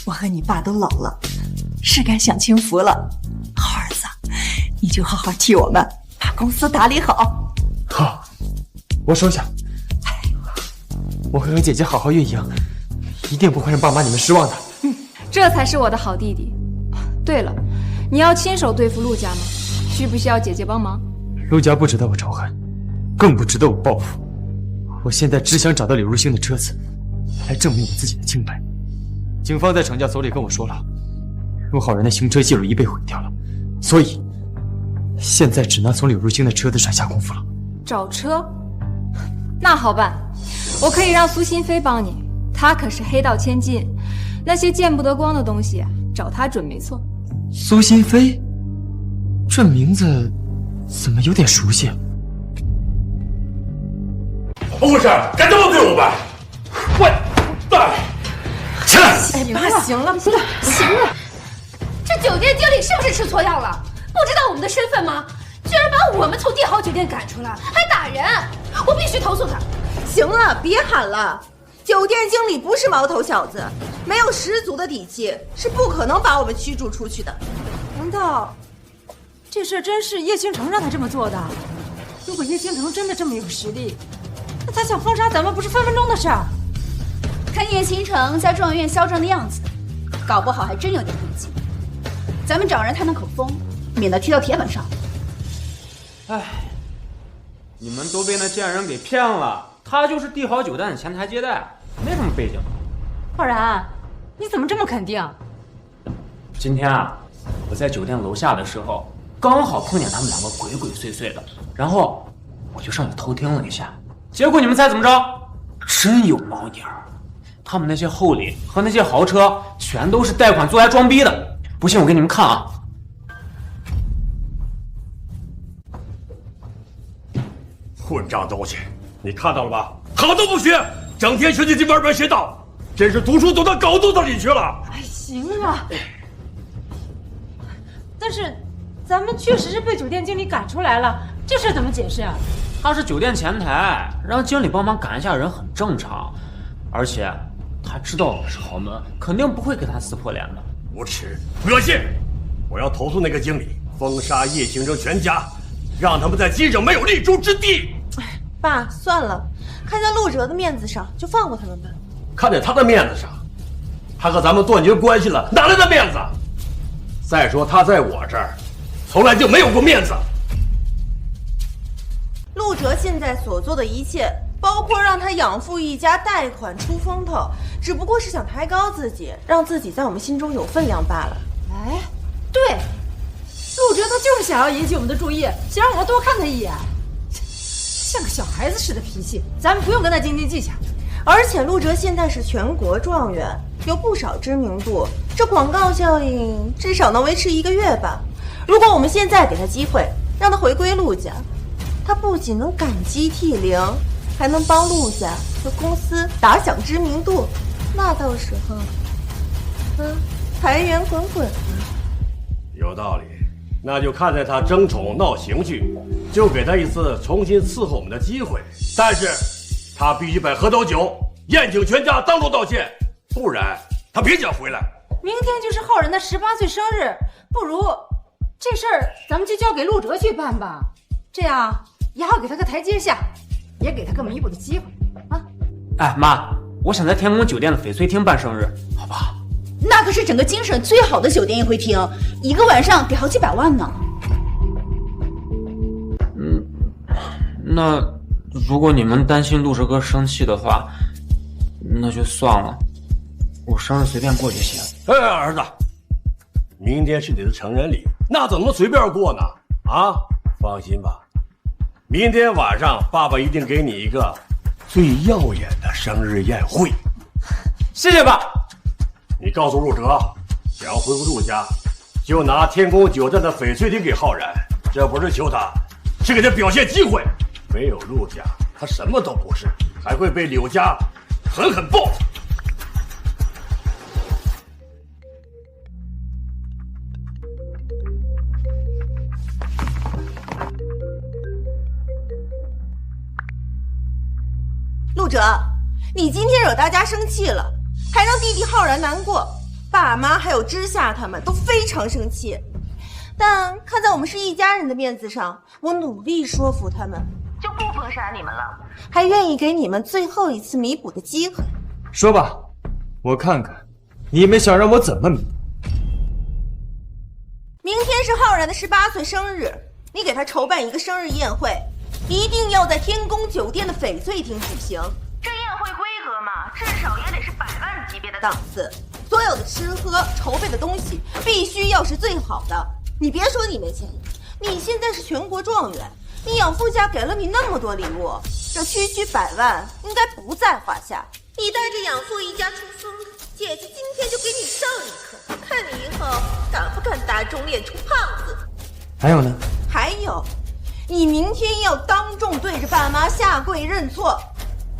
我和你爸都老了，是该享清福了。好儿子，你就好好替我们把公司打理好。好，我收下。我会和姐姐好好运营，一定不会让爸妈你们失望的。这才是我的好弟弟。对了，你要亲手对付陆家吗？需不需要姐姐帮忙？陆家不值得我仇恨，更不值得我报复。我现在只想找到柳如星的车子，来证明我自己的清白。警方在程家所里跟我说了，陆浩然的行车记录仪被毁掉了，所以现在只能从柳如星的车子上下功夫了。找车？那好办，我可以让苏新飞帮你，他可是黑道千金，那些见不得光的东西找他准没错。苏新飞，这名字怎么有点熟悉？怎么回事？敢这么对我们？喂，大起来！行了，行了，行了，这酒店经理是不是吃错药了？不知道我们的身份吗？居然把我们从帝豪酒店赶出来，还打人！我必须投诉他。行了，别喊了。酒店经理不是毛头小子，没有十足的底气，是不可能把我们驱逐出去的。难道这事真是叶倾城让他这么做的？如果叶倾城真的这么有实力，那他想封杀咱们不是分分钟的事儿。看叶倾城在状元院嚣张的样子，搞不好还真有点底气。咱们找人探探口风，免得踢到铁板上。唉，你们都被那贱人给骗了，他就是帝豪酒店的前台接待，没什么背景。浩然，你怎么这么肯定？今天啊，我在酒店楼下的时候，刚好碰见他们两个鬼鬼祟祟的，然后我就上去偷听了一下，结果你们猜怎么着？真有猫腻儿！他们那些厚礼和那些豪车，全都是贷款做来装逼的。不信我给你们看啊。混账东西，你看到了吧？好都不学，整天学习门门邪道，真是读书读到狗肚子里去了。哎，行了。但是，咱们确实是被酒店经理赶出来了，这事怎么解释啊？他是酒店前台，让经理帮忙赶一下人很正常，而且他他知道我们是豪门，肯定不会给他撕破脸的。无耻，恶心！我要投诉那个经理，封杀叶行征全家，让他们在京城没有立足之地。爸，算了，看在陆哲的面子上，就放过他们吧。看在他的面子上，他和咱们断绝关系了，哪来的面子？再说他在我这儿，从来就没有过面子。陆哲现在所做的一切，包括让他养父一家贷款出风头，只不过是想抬高自己，让自己在我们心中有分量罢了。哎，对，陆哲他就是想要引起我们的注意，想让我们多看他一眼。像个小孩子似的脾气，咱们不用跟他斤斤计较。而且陆哲现在是全国状元，有不少知名度，这广告效应至少能维持1个月吧。如果我们现在给他机会，让他回归陆家，他不仅能感激涕零，还能帮陆家和公司打响知名度，那到时候，财源滚滚啊！有道理，那就看在他争宠闹情绪，就给他一次重新伺候我们的机会。但是，他必须摆喝倒酒，宴请全家当众道歉，不然他别想回来。明天就是浩然的18岁生日，不如这事儿咱们就交给陆哲去办吧，这样也好给他个台阶下，也给他个弥补的机会啊！哎妈，我想在天宫酒店的翡翠厅办生日，好不好？那可是整个京省最好的酒店宴会厅，1个晚上得好几百万呢。那如果你们担心陆哲哥生气的话，那就算了，我生日随便过就行。哎，儿子，明天是你的成人礼，那怎么能随便过呢？啊，放心吧，明天晚上爸爸一定给你一个最耀眼的生日宴会。谢谢爸。你告诉陆哲，想要回归陆家，就拿天宫酒店的翡翠厅给浩然，这不是求他，是给他表现机会。没有陆家，他什么都不是，还会被柳家狠狠报复。陆哲，你今天惹大家生气了，还让弟弟浩然难过，爸妈还有知夏他们都非常生气。但看在我们是一家人的面子上，我努力说服他们，就不封杀你们了，还愿意给你们最后一次弥补的机会。说吧，我看看你们想让我怎么弥补。明天是浩然的18岁生日，你给他筹办一个生日宴会，一定要在天宫酒店的翡翠厅举行。这宴会规格嘛，至少也得是100万级别的档次，所有的吃喝筹备的东西必须要是最好的。你别说你没钱，你现在是全国状元，你养父家给了你那么多礼物，这区区100万应该不在话下。你带着养父一家出风，姐姐今天就给你上一课，看你以后敢不敢打肿脸充胖子。还有呢？还有，你明天要当众对着爸妈下跪认错。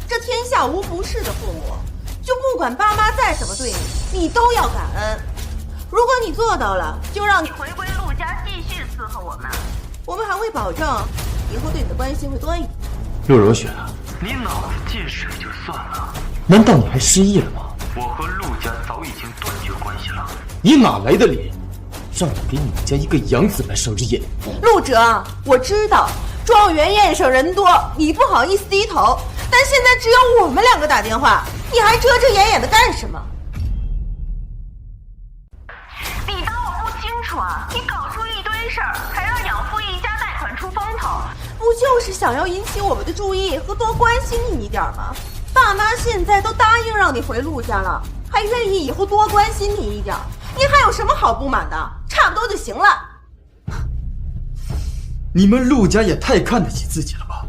这天下无不是的父母，就不管爸妈再怎么对你，你都要感恩。如果你做到了，就让你回归陆家，继续伺候我们。我们还会保证以后对你的关心会多一点。陆柔雪啊，你脑子进水就算了，难道你还失忆了吗？我和陆家早已经断绝关系了。你哪来的脸，让我给你们家一个养子办生日宴？陆哲，我知道状元宴上人多，你不好意思低头，但现在只有我们2个打电话，你还遮遮掩掩的干什么？你当我不清楚啊？你搞出一堆事儿，还让养父一家贷款出风头，不就是想要引起我们的注意和多关心你一点吗？爸妈现在都答应让你回陆家了，还愿意以后多关心你一点，你还有什么好不满的？差不多就行了。你们陆家也太看得起自己了吧？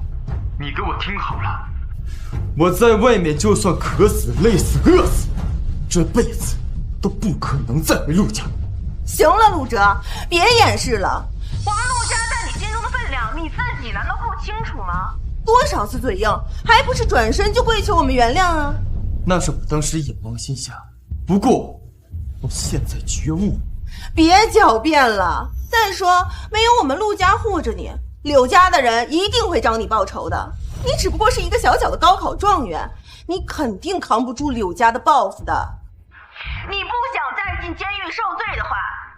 你给我听好了，我在外面就算渴死、累死、饿死，这辈子都不可能再回陆家。行了，陆哲，别掩饰了。我们陆家在你心中的分量，你自己难道不清楚吗？多少次嘴硬，还不是转身就跪求我们原谅啊？那是我当时眼光心狭，不过我现在觉悟。别狡辩了。再说，没有我们陆家护着你，柳家的人一定会找你报仇的。你只不过是一个小小的高考状元，你肯定扛不住柳家的报复的。你不想再进监狱受罪的话，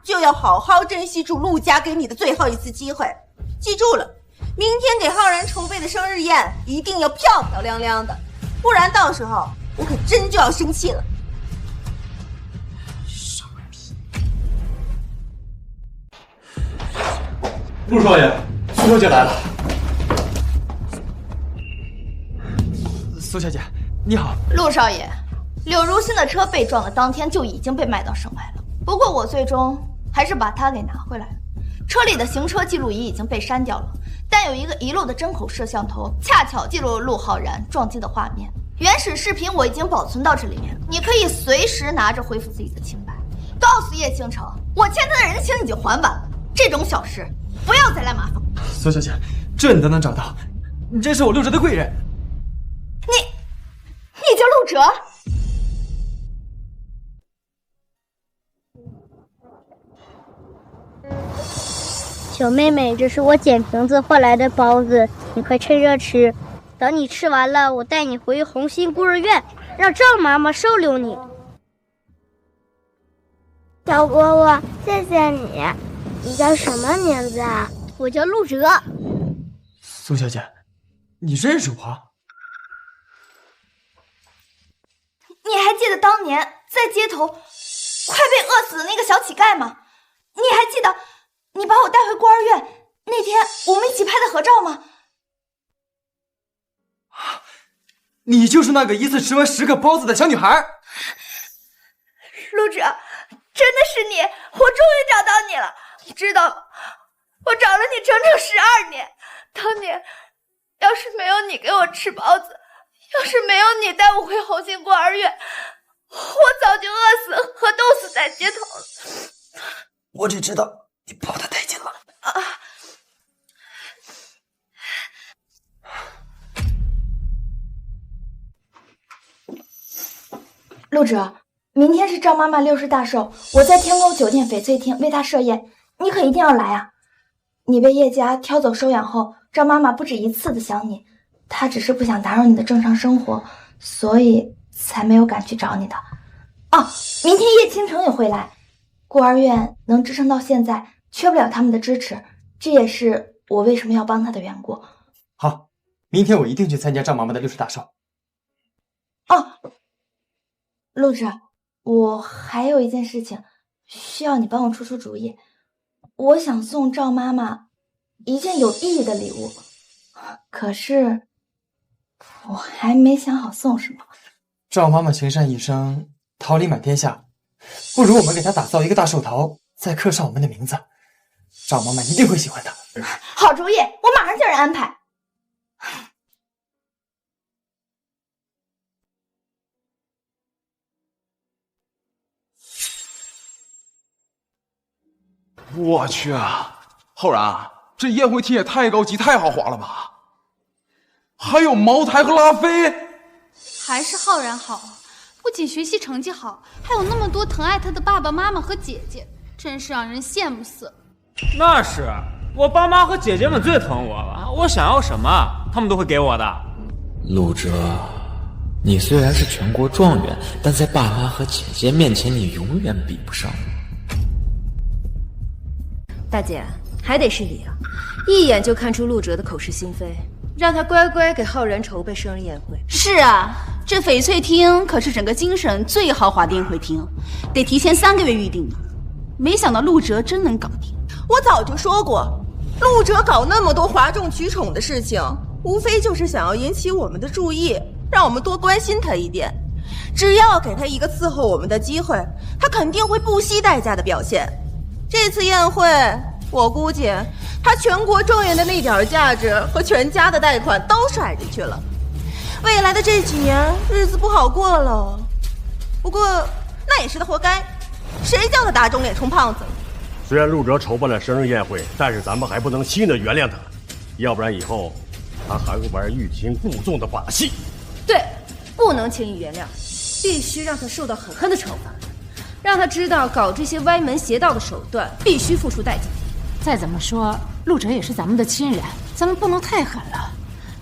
就要好好珍惜住陆家给你的最后一次机会。记住了，明天给浩然筹备的生日宴一定要漂漂亮亮的，不然到时候我可真就要生气了。陆少爷，苏小姐来了。苏小姐，你好。陆少爷，柳如新的车被撞的当天就已经被卖到省外了，不过我最终还是把它给拿回来了。车里的行车记录仪已经被删掉了，但有一个遗漏的针口摄像头，恰巧记录了陆浩然撞击的画面。原始视频我已经保存到这里面，你可以随时拿着恢复自己的清白。告诉叶倾城，我欠他的人情已经还完了，这种小事不要再来麻烦。苏小姐，这你都能找到，你真是我陆哲的贵人。你叫陆哲？小妹妹，这是我捡瓶子换来的包子，你快趁热吃。等你吃完了，我带你回红星孤儿院，让赵妈妈收留你。小蝈蝈，谢谢你。你叫什么名字啊？我叫陆哲。苏小姐，你认识我？你还记得当年在街头快被饿死的那个小乞丐吗？你还记得你把我带回孤儿院那天我们一起拍的合照吗？你就是那个一次吃完10个包子的小女孩。陆哲，真的是你，我终于找到你了。你知道吗？我找了你整整12年，当年要是没有你给我吃包子，要是没有你带我回红星孤儿院，我早就饿死和冻死在街头了。我只知道你抱得太紧了。陆哲，明天是赵妈妈60大寿，我在天宫酒店翡翠厅为她设宴，你可一定要来啊！你被叶家挑走收养后，赵妈妈不止一次的想你，她只是不想打扰你的正常生活，所以才没有赶去找你的。明天叶倾城也会来，孤儿院能支撑到现在，缺不了他们的支持，这也是我为什么要帮他的缘故。好，明天我一定去参加赵妈妈的60大寿。陆哲，我还有一件事情需要你帮我出出主意。我想送赵妈妈一件有意义的礼物，可是我还没想好送什么。赵妈妈情善一生，桃李满天下，不如我们给她打造一个大寿桃，再刻上我们的名字，赵妈妈一定会喜欢的。好主意，我马上叫人安排。我去啊，浩然，这宴会厅也太高级、太豪华了吧？还有茅台和拉菲，还是浩然好，不仅学习成绩好，还有那么多疼爱他的爸爸妈妈和姐姐，真是让人羡慕死了。那是，我爸妈和姐姐们最疼我了，我想要什么，他们都会给我的。陆哲，你虽然是全国状元，但在爸妈和姐姐面前，你永远比不上我。大姐，还得是你啊！一眼就看出陆哲的口是心非，让他乖乖给浩然筹备生日宴会。是啊，这翡翠厅可是整个京省最豪华的宴会厅，得提前3个月预定呢。没想到陆哲真能搞定。我早就说过，陆哲搞那么多哗众取宠的事情，无非就是想要引起我们的注意，让我们多关心他一点。只要给他一个伺候我们的机会，他肯定会不惜代价的表现。这次宴会，我估计他全国状元的那点价值和全家的贷款都甩进去了。未来的这几年日子不好过了，不过那也是他活该，谁叫他打肿脸充胖子？虽然陆哲筹办了生日宴会，但是咱们还不能轻易的原谅他，要不然以后他还会玩欲擒故纵的把戏。对，不能轻易原谅，必须让他受到狠狠的惩罚。让他知道搞这些歪门邪道的手段必须付出代价。再怎么说，陆哲也是咱们的亲人，咱们不能太狠了。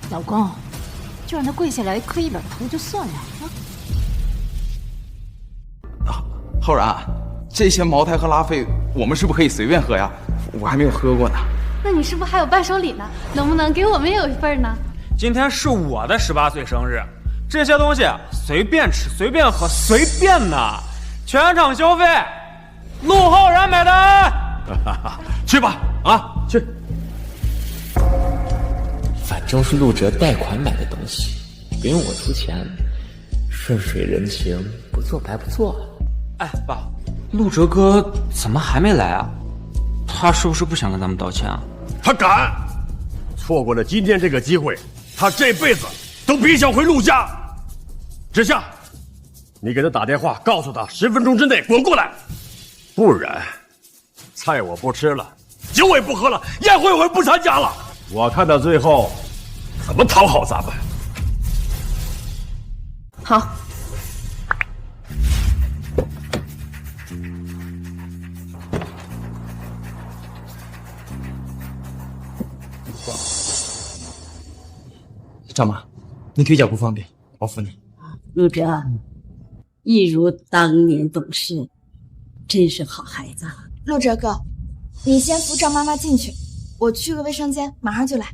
老公，就让他跪下来磕一把头就算了啊！浩然，这些茅台和拉菲，我们是不是可以随便喝呀？我还没有喝过呢。那你是不是还有伴手礼呢？能不能给我们也有一份呢？今天是我的18岁生日，这些东西随便吃、随便喝、随便拿，全场消费，陆浩然买单。去吧，啊，去。反正是陆哲贷款买的东西，不用我出钱，顺水人情，不做白不做。哎，爸，陆哲哥怎么还没来啊？他是不是不想跟咱们道歉啊？他敢！错过了今天这个机会，他这辈子都别想回陆家。志夏，你给他打电话，告诉他10分钟之内滚过来，不然菜我不吃了，酒我也不喝了，宴会我也不参加了。我看到最后怎么讨好咱们。好。赵妈，你腿脚不方便，我扶你。陆哲，一如当年懂事，真是好孩子。陆哲哥，你先扶赵妈妈进去，我去个卫生间，马上就来。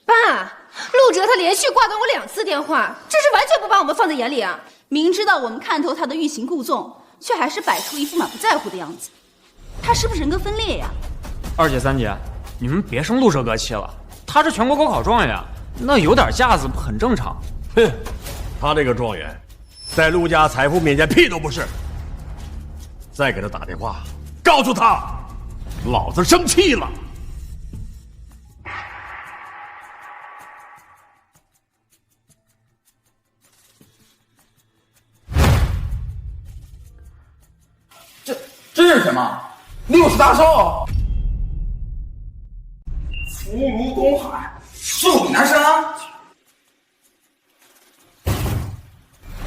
爸，陆哲他连续挂断我2次电话，这是完全不把我们放在眼里啊！明知道我们看透他的欲擒故纵，却还是摆出一副满不在乎的样子，他是不是人格分裂呀？二姐、三姐，你们别生陆哲哥气了，他是全国高考状元，那有点架子很正常。哼，他这个状元，在陆家财富面前屁都不是。再给他打电话，告诉他，老子生气了。这是什么？60大寿，福如东海，寿比南山，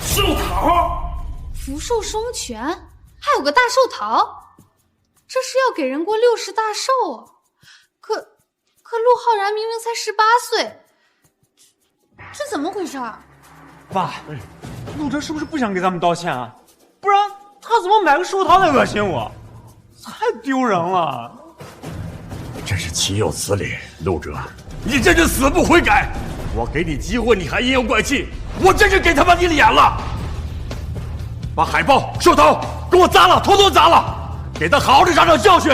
寿桃，福寿双全，还有个大寿桃，这是要给人过60大寿啊！可陆浩然明明才18岁，这怎么回事？爸，陆哲是不是不想给咱们道歉啊？不然他怎么买个寿桃来恶心我？太丢人了！真是岂有此理，陆哲，你真是死不悔改！我给你机会，你还阴阳怪气，我真是给他妈你脸了！把海报、寿桃给我砸了，统统砸了，给他好好的长教训！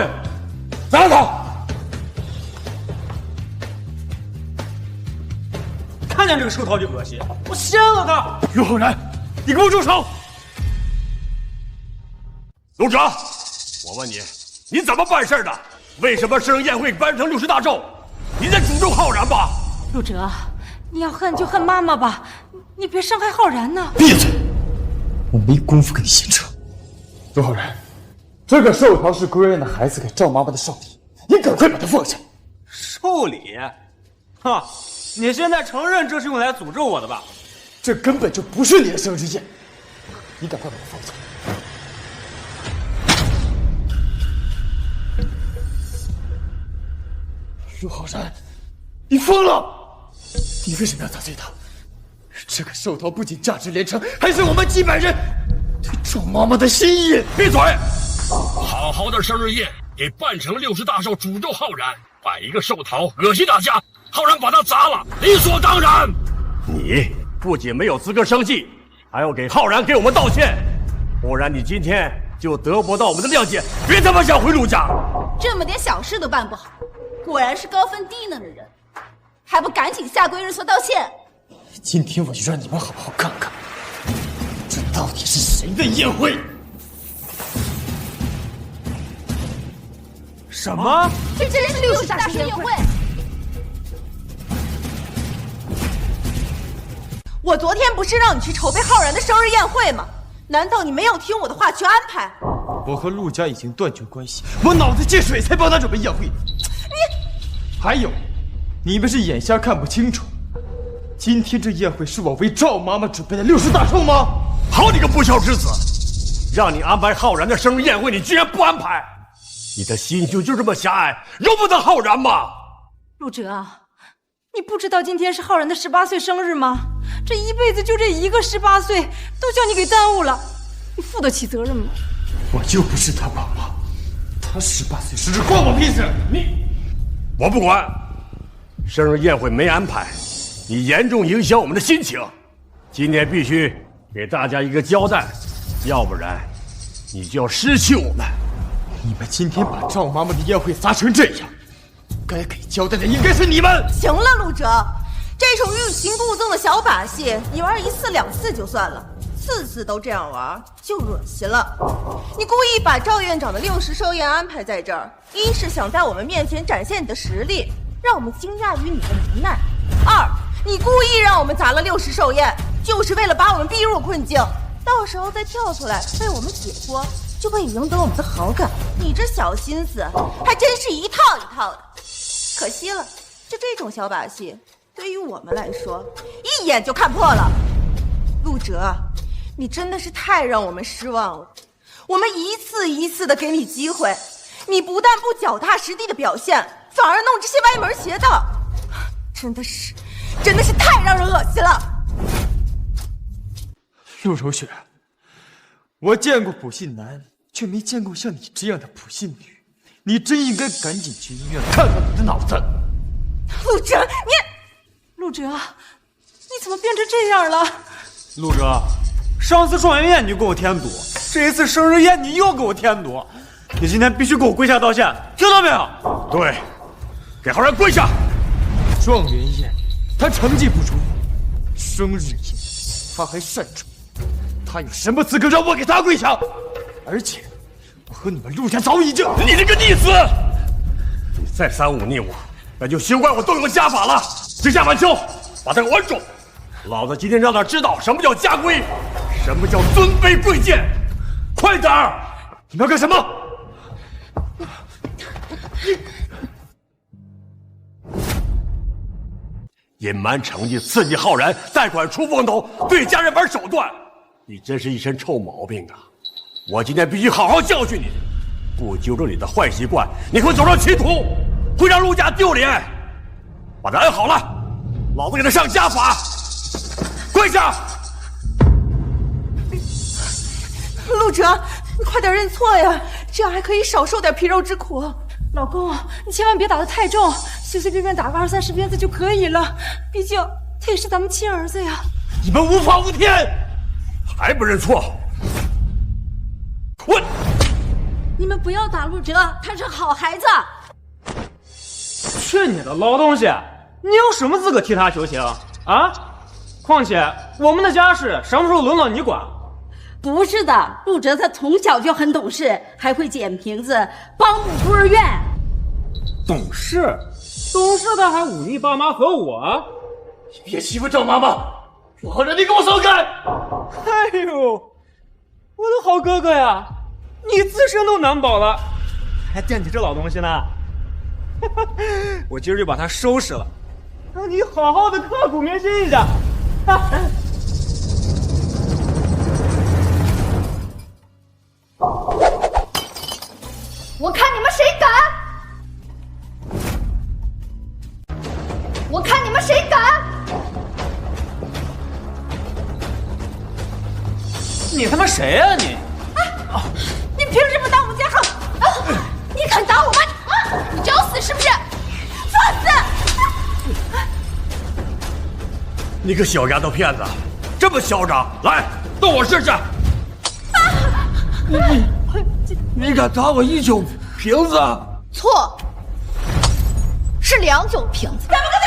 砸了他！看见这个寿桃就恶心，我掀了他！于浩然，你给我住手！陆哲，我问你，你怎么办事的？为什么生日宴会办成60大寿？你在诅咒浩然吧？陆哲，你要恨就恨妈妈吧，你别伤害浩然呢。闭嘴！我没工夫跟你闲扯。陆浩然，这个寿桃是归人的孩子给赵妈妈的寿礼，你赶快把它放下。寿礼？哈！你现在承认这是用来诅咒我的吧？这根本就不是你的生日宴，你赶快把它放下。陆浩然，你疯了！你为什么要砸碎它？这个寿桃不仅价值连城，还是我们几百人对赵妈妈的心意。闭嘴！好好的生日宴给办成60大寿，诅咒浩然，摆一个寿桃恶心大家，浩然把它砸了，理所当然。你不仅没有资格生气，还要给浩然给我们道歉，不然你今天就得不到我们的谅解。别他妈想回陆家！这么点小事都办不好，果然是高分低能的人，还不赶紧下跪认错道歉！今天我就让你们好好看看，这到底是谁的宴会？什么？这真是60大寿宴会！我昨天不是让你去筹备浩然的生日宴会吗？难道你没有听我的话去安排？我和陆家已经断绝关系，我脑子进水才帮他准备宴会。还有，你们是眼瞎看不清楚，今天这宴会是我为赵妈妈准备的60大寿吗？好你个不孝之子，让你安排浩然的生日宴会，你居然不安排！你的心胸就这么狭隘，容不得浩然吗？陆哲，你不知道今天是浩然的18岁生日吗？这一辈子就这一个18岁，都叫你给耽误了，你负得起责任吗？我又不是他爸爸，他18岁生日关我屁事！我不管，生日宴会没安排，你严重影响我们的心情。今天必须给大家一个交代，要不然你就要失去我们。你们今天把赵妈妈的宴会砸成这样，该给交代的应该是你们。行了，陆哲，这种欲擒故纵的小把戏，你玩1次2次就算了，4次都这样玩就恶心了。你故意把赵院长的60寿宴安排在这儿，一是想在我们面前展现你的实力，让我们惊讶于你的无奈；二，你故意让我们砸了60寿宴，就是为了把我们逼入困境，到时候再跳出来为我们解脱，就可以赢得我们的好感。你这小心思还真是一套一套的，可惜了，就这种小把戏，对于我们来说，一眼就看破了。陆哲，你真的是太让我们失望了。我们一次一次的给你机会，你不但不脚踏实地的表现，反而弄这些歪门邪道，真的是太让人恶心了。陆柔雪，我见过普信男，却没见过像你这样的普信女。你真应该赶紧去医院看看你的脑子。陆哲，陆哲，你怎么变成这样了？陆哲，上次状元宴你就给我添堵，这一次生日宴你又给我添堵，你今天必须给我跪下道歉，听到没有？对，给浩然跪下。状元宴，他成绩不如我；生日宴，他还擅闯，他有什么资格让我给他跪下？而且，我和你们陆家早已经……你这个逆子！你再3忤逆我，那就休怪我动用家法了。直下晚秋，把他给稳住！老子今天让他知道什么叫家规，什么叫尊卑贵贱。快点儿！你们要干什么？隐瞒成绩，刺激浩然，贷款出风头，对家人玩手段，你真是一身臭毛病啊！我今天必须好好教训你，不纠正你的坏习惯，你会走上歧途，会让陆家丢脸。把他安好了，老子给他上家法。跪下！陆哲，你快点认错呀，这样还可以少受点皮肉之苦。老公，你千万别打得太重，随随便便打个20-30鞭子就可以了。毕竟他也是咱们亲儿子呀。你们无法无天，还不认错？我，你们不要打陆哲，他是好孩子。去你的老东西！你有什么资格替他求情啊？况且我们的家事什么时候轮到你管？不是的，陆哲他从小就很懂事，还会捡瓶子，帮补孤儿院。懂事？懂事的还忤逆爸妈和我？你别欺负赵妈妈！我让你给我走开！哎呦，我的好哥哥呀，你自身都难保了，还惦记这老东西呢？我今儿就把他收拾了，让你好好的刻骨铭心一下。我看你们谁敢！我看你们谁敢！你他妈谁呀你？你凭什么打我们家横？你敢打我们？你找死是不是？放肆！你个小丫头片子，这么嚣张，来动我试试！你敢打我1酒瓶子？错，是2酒瓶子。咱们跟他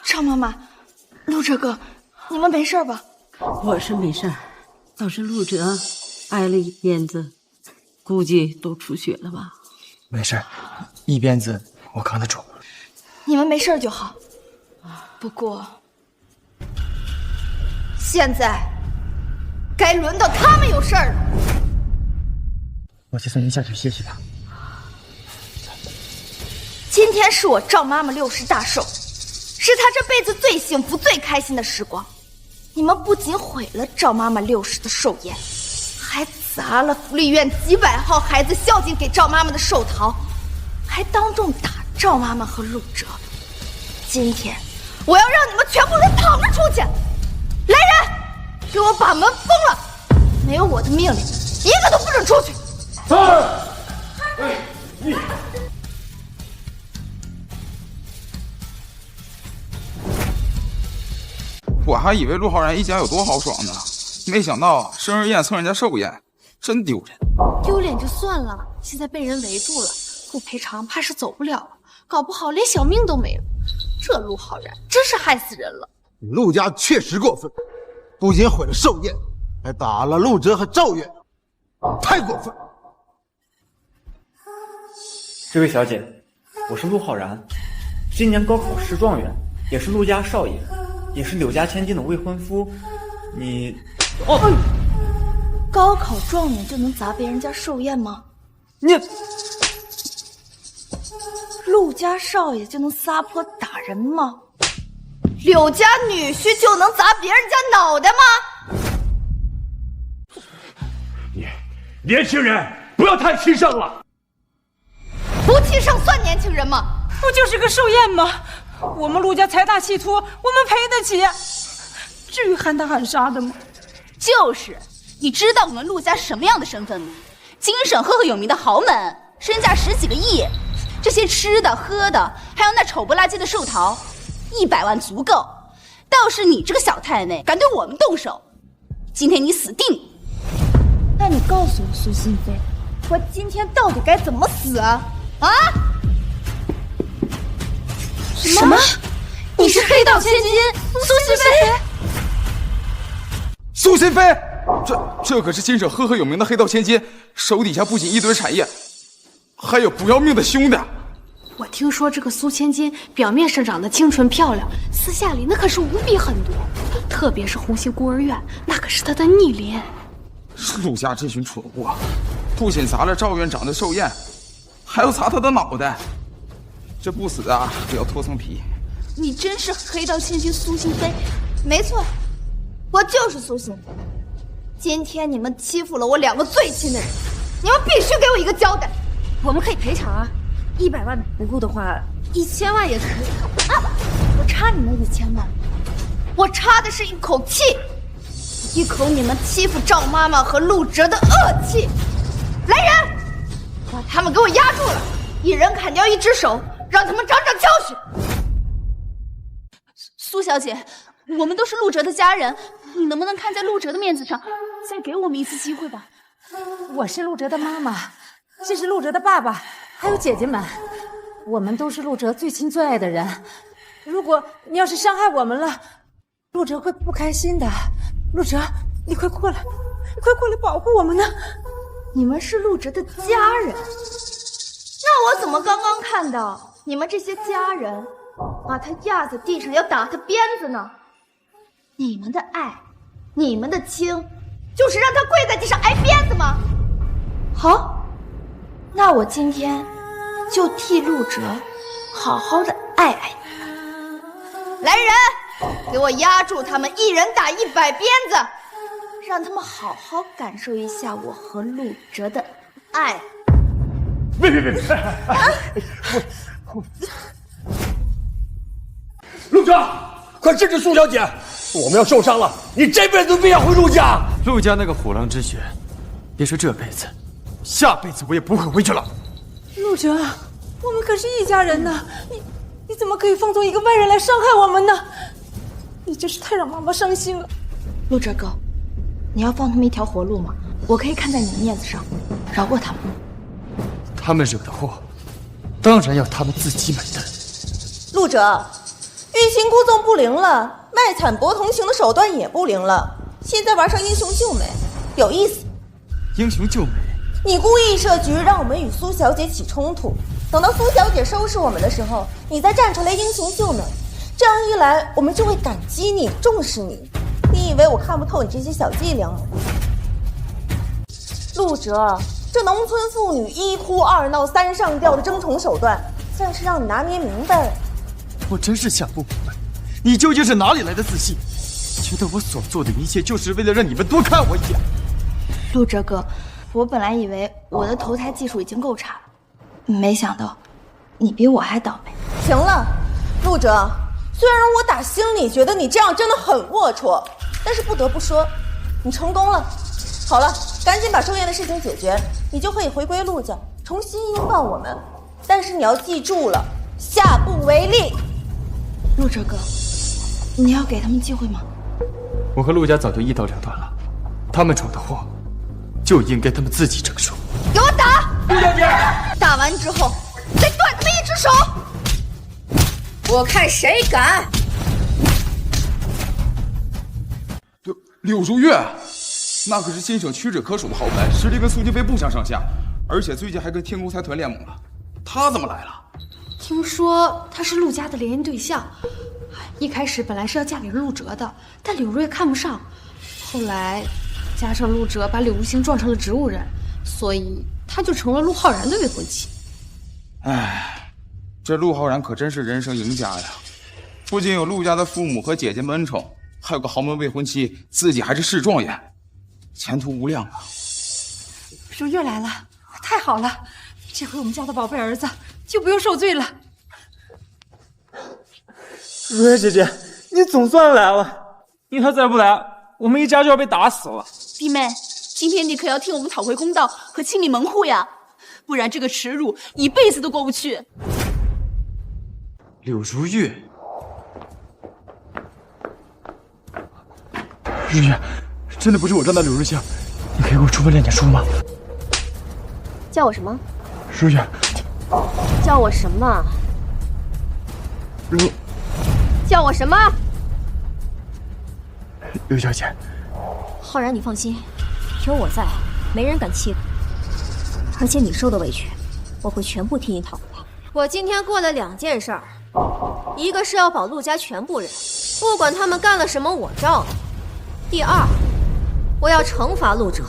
赵妈妈，陆哲哥，你们没事吧？我是没事，倒是陆哲挨了一鞭子，估计都出血了吧？没事，一鞭子我扛得住。你们没事就好。不过，现在该轮到他们有事儿了。我就送您下去歇息吧。今天是我赵妈妈60大寿，是他这辈子最幸福、最开心的时光。你们不仅毁了赵妈妈60的寿宴，还砸了福利院几百号孩子孝敬给赵妈妈的寿桃，还当众打赵妈妈和陆哲。今天我要让你们全部人躺着出去！来人，给我把门封了！没有我的命令，一个都不准出去！我还以为陆浩然一家有多豪爽呢，没想到生日宴蹭人家寿宴，真丢人。丢脸就算了，现在被人围住了，不赔偿怕是走不了了，搞不好连小命都没了。这陆浩然真是害死人了。陆家确实过分，不仅毁了寿宴，还打了陆哲和赵远，太过分。这位小姐，我是陆浩然，今年高考试状元，也是陆家少爷，也是柳家千金的未婚夫。你高考状元就能砸别人家寿宴吗？你陆家少爷就能撒泼打人吗？柳家女婿就能砸别人家脑袋吗？年轻人不要太气盛了。不气盛算年轻人吗？不就是个寿宴吗？我们陆家财大气粗，我们赔得起，至于喊打喊杀的吗？就是，你知道我们陆家是什么样的身份吗？京省赫赫有名的豪门，身价10几个亿，这些吃的喝的，还有那丑不拉几的寿桃，100万足够。倒是你这个小太妹敢对我们动手，今天你死定！那你告诉我苏新飞，我今天到底该怎么死啊？啊？什么？你是黑道千金苏新飞？苏新飞，这可是京省赫赫有名的黑道千金，手底下不仅一堆产业，还有不要命的兄弟。我听说这个苏千金表面上长得清纯漂亮，私下里那可是无比狠毒，特别是红星孤儿院，那可是她的逆鳞。陆家这群蠢货，不仅砸了赵院长的寿宴，还要砸他的脑袋。这不死啊，也要脱层皮。你真是黑道千金苏新飞？没错，我就是苏新飞。今天你们欺负了我2个最亲的人，你们必须给我一个交代。我们可以赔偿啊，100万不够的话，1000万也可以。啊！我差你们1000万，我差的是一口气，一口你们欺负赵妈妈和陆哲的恶气。来人，把他们给我压住了，一人砍掉1只手，让他们长长教训。苏小姐，我们都是陆哲的家人，你能不能看在陆哲的面子上，再给我们一次机会吧？我是陆哲的妈妈，这是陆哲的爸爸，还有姐姐们，我们都是陆哲最亲最爱的人。如果你要是伤害我们了，陆哲会不开心的。陆哲，你快过来，你快过来保护我们呢！你们是陆哲的家人，那我怎么刚刚看到你们这些家人把他压在地上要打他鞭子呢？你们的爱，你们的亲，就是让他跪在地上挨鞭子吗？好，那我今天就替陆哲好好的爱爱你。来人，给我压住他们，一人打100鞭子，让他们好好感受一下我和陆哲的爱。别！陆哲，快制止苏小姐，我们要受伤了，你这辈子都别想回陆家。陆家那个虎狼之血，别说这辈子，下辈子我也不会回去了。陆哲，我们可是一家人呢，你怎么可以放纵一个外人来伤害我们呢？你真是太让妈妈伤心了。陆哲哥，你要放他们一条活路吗？我可以看在你的面子上，饶过他们。他们惹的祸，当然要他们自己买单。陆哲，欲擒故纵不灵了，卖惨博同情的手段也不灵了，现在玩上英雄救美，有意思。英雄救美？你故意设局让我们与苏小姐起冲突，等到苏小姐收拾我们的时候，你再站出来英雄救美，这样一来，我们就会感激你，重视你。你以为我看不透你这些小伎俩吗？陆哲，这农村妇女1哭2闹3上吊的争宠手段，算是让你拿捏明白了。我真是想不明白，你究竟是哪里来的自信？觉得我所做的一切就是为了让你们多看我一眼？陆哲哥，我本来以为我的投胎技术已经够差了，没想到你比我还倒霉。行了，陆哲，虽然我打心里觉得你这样真的很龌龊，但是不得不说，你成功了。好了，赶紧把寿宴的事情解决，你就可以回归陆家，重新拥抱我们。但是你要记住了，下不为例。陆哲哥，你要给他们机会吗？我和陆家早就一刀两断了，他们闯的祸，就应该他们自己承受。给我打！陆小姐，打完之后再断他们一只手。我看谁敢！柳如月，那可是新省屈指可数的豪门，实力跟苏金飞不相上下，而且最近还跟天宫财团联盟了。他怎么来了？听说他是陆家的联姻对象，一开始本来是要嫁给陆哲的，但柳如月看不上，后来加上陆哲把柳如星撞成了植物人，所以他就成了陆浩然的未婚妻。唉，这陆浩然可真是人生赢家呀！不仅有陆家的父母和姐姐们恩宠，还有个豪门未婚妻，自己还是市状元，前途无量啊！如月来了，太好了，这回我们家的宝贝儿子就不用受罪了。如月姐姐，你总算来了！你要再不来，我们一家就要被打死了。弟妹，今天你可要替我们讨回公道和清理门户呀，不然这个耻辱一辈子都过不去。柳如月，如月，真的不是我撞到柳如星，你可以给我出门练点书吗？叫我什么？如月。叫我什么？如。叫我什么？刘小姐。浩然，你放心，有我在，没人敢欺负你。而且你受的委屈，我会全部替你讨回来。我今天过了2件事儿，一个是要保陆家全部人，不管他们干了什么，我罩你。第二，我要惩罚陆哲，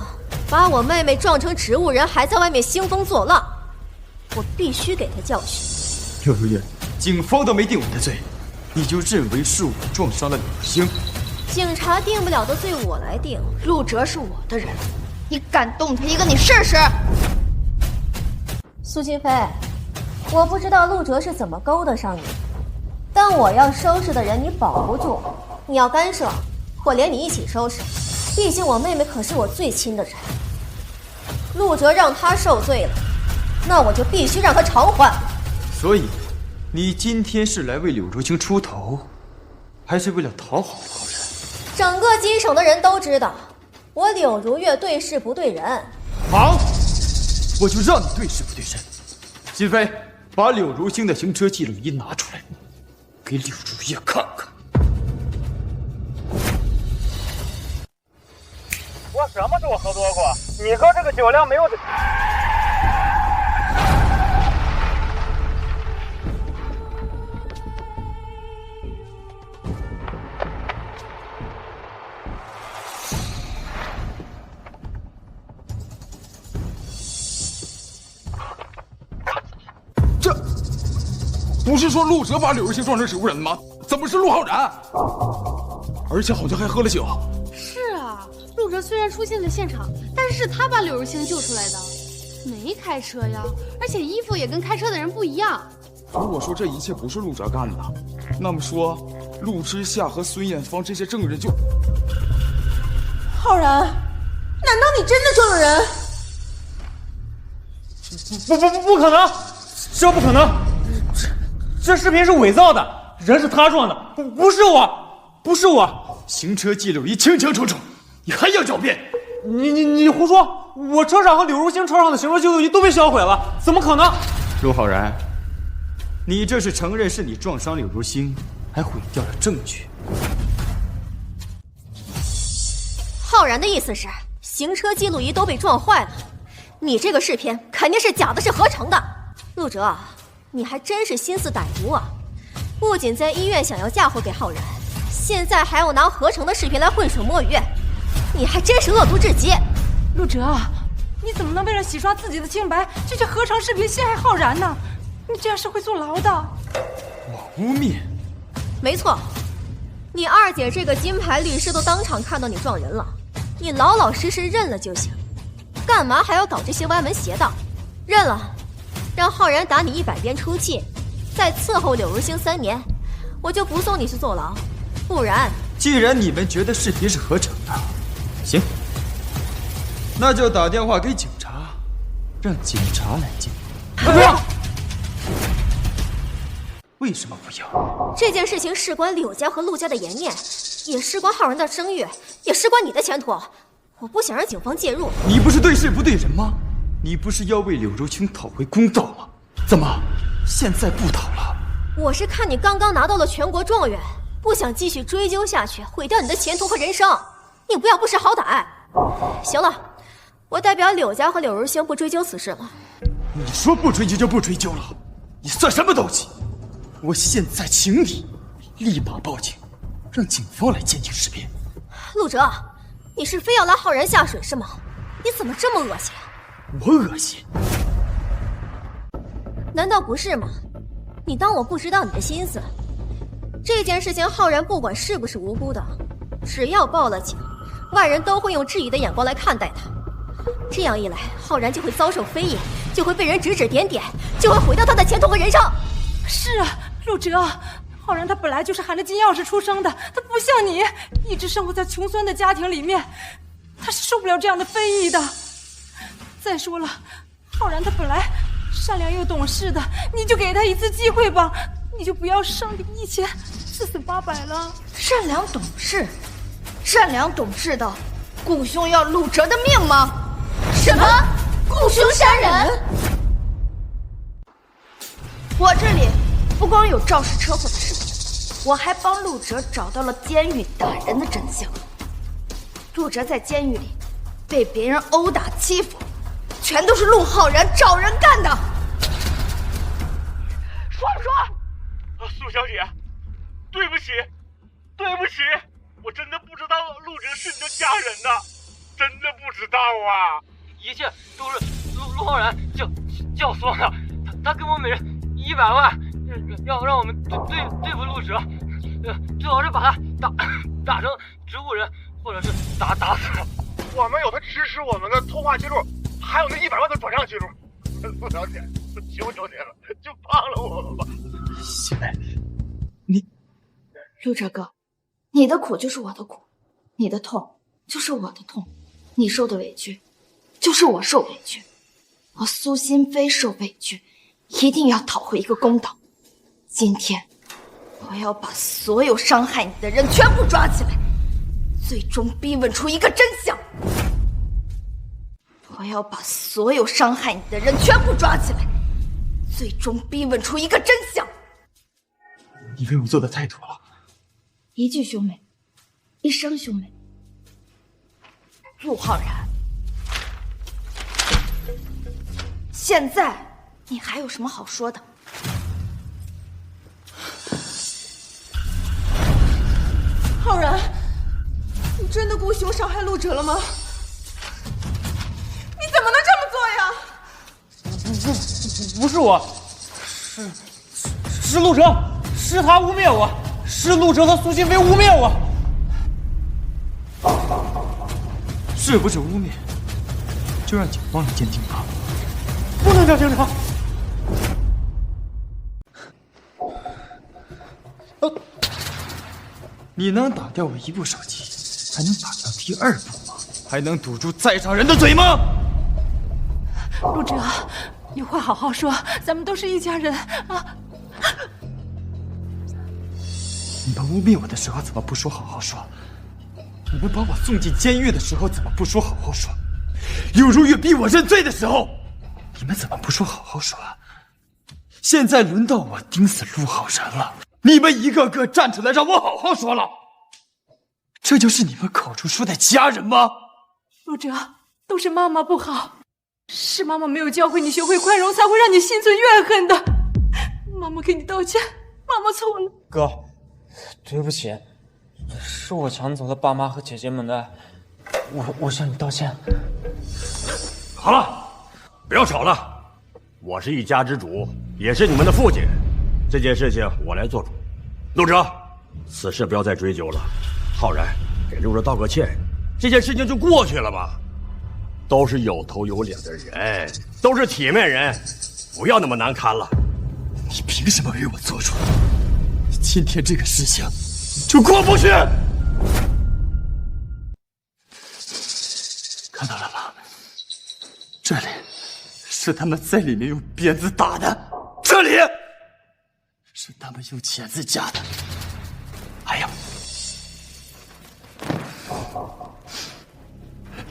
把我妹妹撞成植物人，还在外面兴风作浪，我必须给他教训。柳如月，警方都没定我的罪，你就认为是我撞伤了柳如星？警察定不了的罪我来定。陆哲是我的人，你敢动他一个，你试试。苏金飞，我不知道陆哲是怎么勾搭上你，但我要收拾的人你保不住，你要干涉，我连你一起收拾。毕竟我妹妹可是我最亲的人，陆哲让他受罪了，那我就必须让他偿还。所以，你今天是来为柳如星出头，还是为了讨好陆浩然？整个金省的人都知道，我柳如月对事不对人。好，我就让你对事不对人。金飞，把柳如星的行车记录仪拿出来，给柳如月看看。我什么时候喝多过？你哥这个酒量没有。这不是说陆哲把柳如星撞成植物人吗？怎么是陆浩然？而且好像还喝了酒。是啊，陆哲虽然出现在现场，但是他把柳如星救出来的，没开车呀，而且衣服也跟开车的人不一样。如果说这一切不是陆哲干的，那么说陆之夏和孙艳芳这些证人就……浩然，难道你真的撞了人？不可能，这不可能！这视频是伪造的，人是他撞的，不是我，不是我。行车记录仪清清楚楚，你还要狡辩？你胡说！我车上和柳如星车上的行车记录仪都被销毁了，怎么可能？陆浩然，你这是承认是你撞伤柳如星，还毁掉了证据。浩然的意思是，行车记录仪都被撞坏了，你这个视频肯定是假的，是合成的。陆哲，你还真是心思歹毒啊！不仅在医院想要嫁祸给浩然，现在还要拿合成的视频来浑水摸鱼，你还真是恶毒至极。陆哲，你怎么能为了洗刷自己的清白，就去合成视频陷害浩然呢？你这样是会坐牢的。我污蔑？没错，你二姐这个金牌律师都当场看到你撞人了，你老老实实认了就行，干嘛还要搞这些歪门邪道？认了，让浩然打你100鞭出气，再伺候柳如星3年，我就不送你去坐牢。不然，既然你们觉得视频是合成的，行，那就打电话给警察，让警察来鉴定。不要！为什么不要？这件事情事关柳家和陆家的颜面，也事关浩然的声誉，也事关你的前途。我不想让警方介入。你不是对事不对人吗？你不是要为柳如清讨回公道吗？怎么现在不讨了？我是看你刚刚拿到了全国状元，不想继续追究下去，毁掉你的前途和人生。你不要不识好歹。行了，我代表柳家和柳如星不追究此事了。你说不追究就不追究了？你算什么东西？我现在请你立马报警，让警方来鉴定视频。陆哲，你是非要拉浩然下水是吗？你怎么这么恶心？我恶心？难道不是吗？你当我不知道你的心思？这件事情浩然不管是不是无辜的，只要报了警，外人都会用质疑的眼光来看待他。这样一来，浩然就会遭受非议，就会被人指指点点，就会毁掉他的前途和人生。是啊，陆哲，浩然他本来就是含着金钥匙出生的，他不像你，一直生活在穷酸的家庭里面，他是受不了这样的非议的。再说了，浩然他本来善良又懂事的，你就给他一次机会吧，你就不要伤敌1千，4死8百了。善良懂事，善良懂事的顾兄要陆哲的命吗？什么？顾兄杀人？我这里不光有肇事车祸的视频，我还帮陆哲找到了监狱打人的真相。陆哲在监狱里被别人殴打欺负，全都是陆浩然找人干的。说不说？苏小姐，对不起，对不起，我真的不知道陆哲是你的家人呐，真的不知道啊！一切都是陆浩然教唆的，他给我每人100万，要让我们对付陆哲，最好是把他打成植物人，或者是打死。我们有他支持我们的通话记录，还有那100万的转账记录。陆小姐，求求您了，就放了我们吧。小妹，你，陆哲哥，你的苦就是我的苦，你的痛就是我的痛，你受的委屈就是我受委屈，我苏心飞受委屈，一定要讨回一个公道。今天我要把所有伤害你的人全部抓起来，最终逼问出一个真相。我要把所有伤害你的人全部抓起来，最终逼问出一个真相。你为我做的太多了。一句兄妹，一生兄妹。陆浩然，现在你还有什么好说的？浩然，你真的雇凶伤害陆哲了吗？你怎么能这么做呀？不是我，是陆哲，是他污蔑我，是陆哲和苏心飞污蔑我。是不是污蔑，就让警方来鉴定吧。不能叫警察。你能打掉我1部手机，还能打掉第2部吗？还能堵住在场人的嘴吗？陆哲，有话好好说，咱们都是一家人啊！你们污蔑我的时候怎么不说好好说？你们把我送进监狱的时候怎么不说好好说？柳如月逼我认罪的时候，你们怎么不说好好说啊？现在轮到我盯死陆浩然了，你们一个个站出来让我好好说了，这就是你们口中说的家人吗？陆哲，都是妈妈不好，是妈妈没有教会你学会宽容，才会让你心存怨恨的。妈妈给你道歉，妈妈错了。哥，对不起，是我抢走了爸妈和姐姐们的爱，我向你道歉。好了，不要吵了，我是一家之主，也是你们的父亲，这件事情我来做主。陆哲，此事不要再追究了。浩然，给陆哲道个歉，这件事情就过去了吧。都是有头有脸的人，都是体面人，不要那么难堪了。你凭什么为我做主？今天这个事情就过不去。看到了吗？这里是他们在里面用鞭子打的，这里是他们用钳子夹的，还有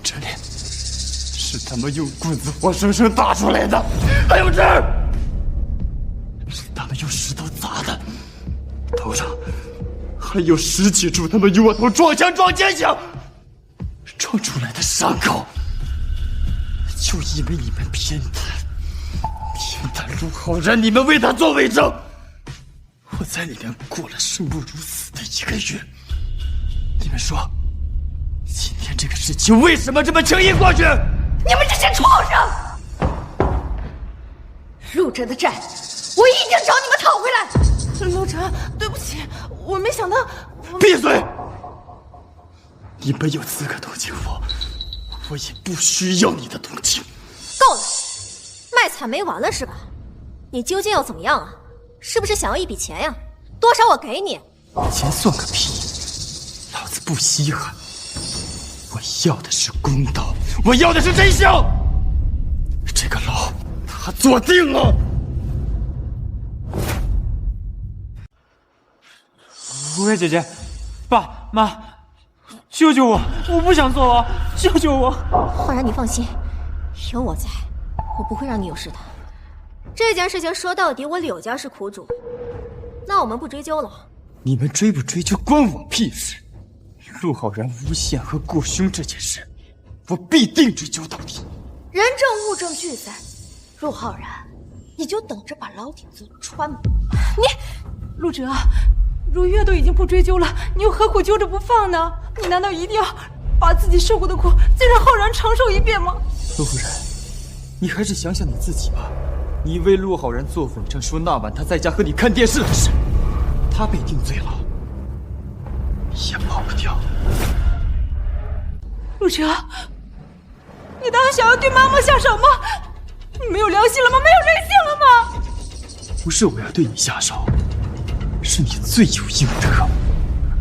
这里是他们用棍子活生生打出来的，还有这儿是他们用石头砸的，头上还有10几处他们用我头撞墙撞坚强撞出来的伤口。就因为你们偏袒陆浩然，你们为他做伪证，我在里面过了生不如死的1个月。你们说，今天这个事情为什么这么轻易过去？你们这些畜生！陆哲的债，我一定找你们讨回来。陆哲，对不起，我没想到。闭嘴！你没有资格同情我。我也不需要你的同情。够了，卖惨没完了是吧？你究竟要怎么样啊？是不是想要一笔钱呀？多少我给你。钱算个屁，老子不稀罕。我要的是公道，我要的是真相。这个牢他坐定了。如月姐姐，爸妈。救救我！我不想坐牢，救救我！浩然，你放心，有我在，我不会让你有事的。这件事情说到底，我柳家是苦主，那我们不追究了。你们追不追究关我屁事！陆浩然诬陷和过凶这件事，我必定追究到底。人证物证俱在，陆浩然，你就等着把牢底子穿吧。陆哲。如月都已经不追究了，你又何苦揪着不放呢？你难道一定要把自己受过的苦再让浩然承受一遍吗？陆夫人，你还是想想你自己吧。你为陆浩然做伪证，说那晚他在家和你看电视的事，他被定罪了，你也跑不掉。陆哲，你当然想要对妈妈下手吗？你没有良心了吗？没有人性了吗？不是我要对你下手。是你罪有应得，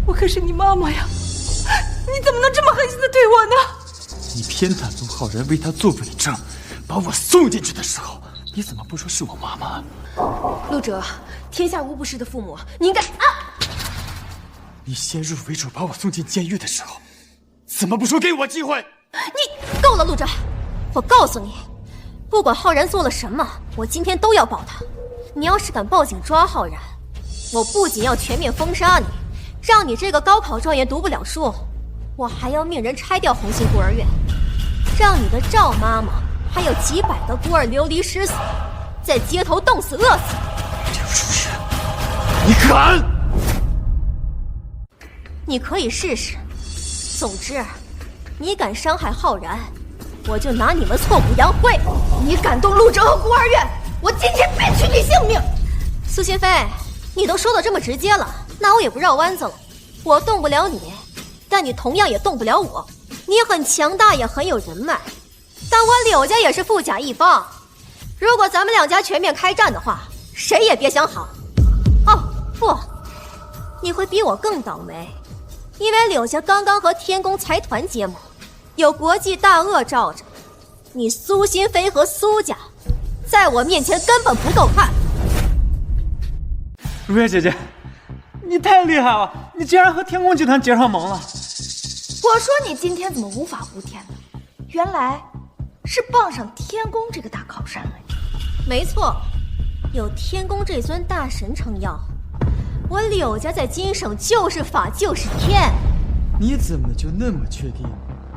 我可是你妈妈呀！你怎么能这么狠心的对我呢？你偏袒陆浩然为他做伪证，把我送进去的时候，你怎么不说是我妈妈？陆哲，天下无不是的父母，你应该你先入为主把我送进监狱的时候，怎么不说给我机会？你够了，陆哲！我告诉你，不管浩然做了什么，我今天都要保他。你要是敢报警抓浩然，我不仅要全面封杀你，让你这个高考状元读不了书，我还要命人拆掉红星孤儿院，让你的赵妈妈还有几百个孤儿流离失所，在街头冻死饿死。刘如月，你敢？你可以试试。总之，你敢伤害浩然，我就拿你们挫骨扬灰。你敢动陆哲和孤儿院，我今天必取你性命。苏心飞，你都说的这么直接了，那我也不绕弯子了。我动不了你，但你同样也动不了我。你很强大，也很有人脉，但我柳家也是富甲一方。如果咱们两家全面开战的话，谁也别想好。哦，不，你会比我更倒霉，因为柳家刚刚和天宫财团结盟，有国际大鳄罩着，你苏心飞和苏家，在我面前根本不够看。如月姐姐，你太厉害了！你竟然和天宫集团结上盟了！我说你今天怎么无法无天呢？原来是傍上天宫这个大靠山了。没错，有天宫这尊大神撑腰，我柳家在今省就是法就是天。你怎么就那么确定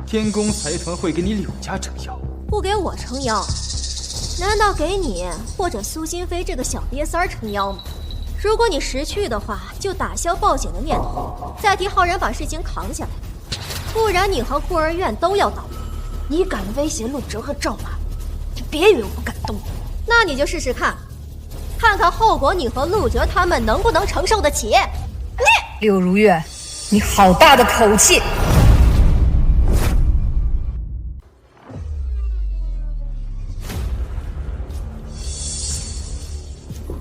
天宫财团会给你柳家撑腰？不给我撑腰，难道给你或者苏心飞这个小瘪三撑腰吗？如果你识趣的话，就打消报警的念头，再替浩然把事情扛下来，不然你和孤儿院都要倒霉。你敢威胁陆哲和赵妈，就别以为我不敢动你。那你就试试看，看看后果你和陆哲他们能不能承受得起。你柳如月，你好大的口气！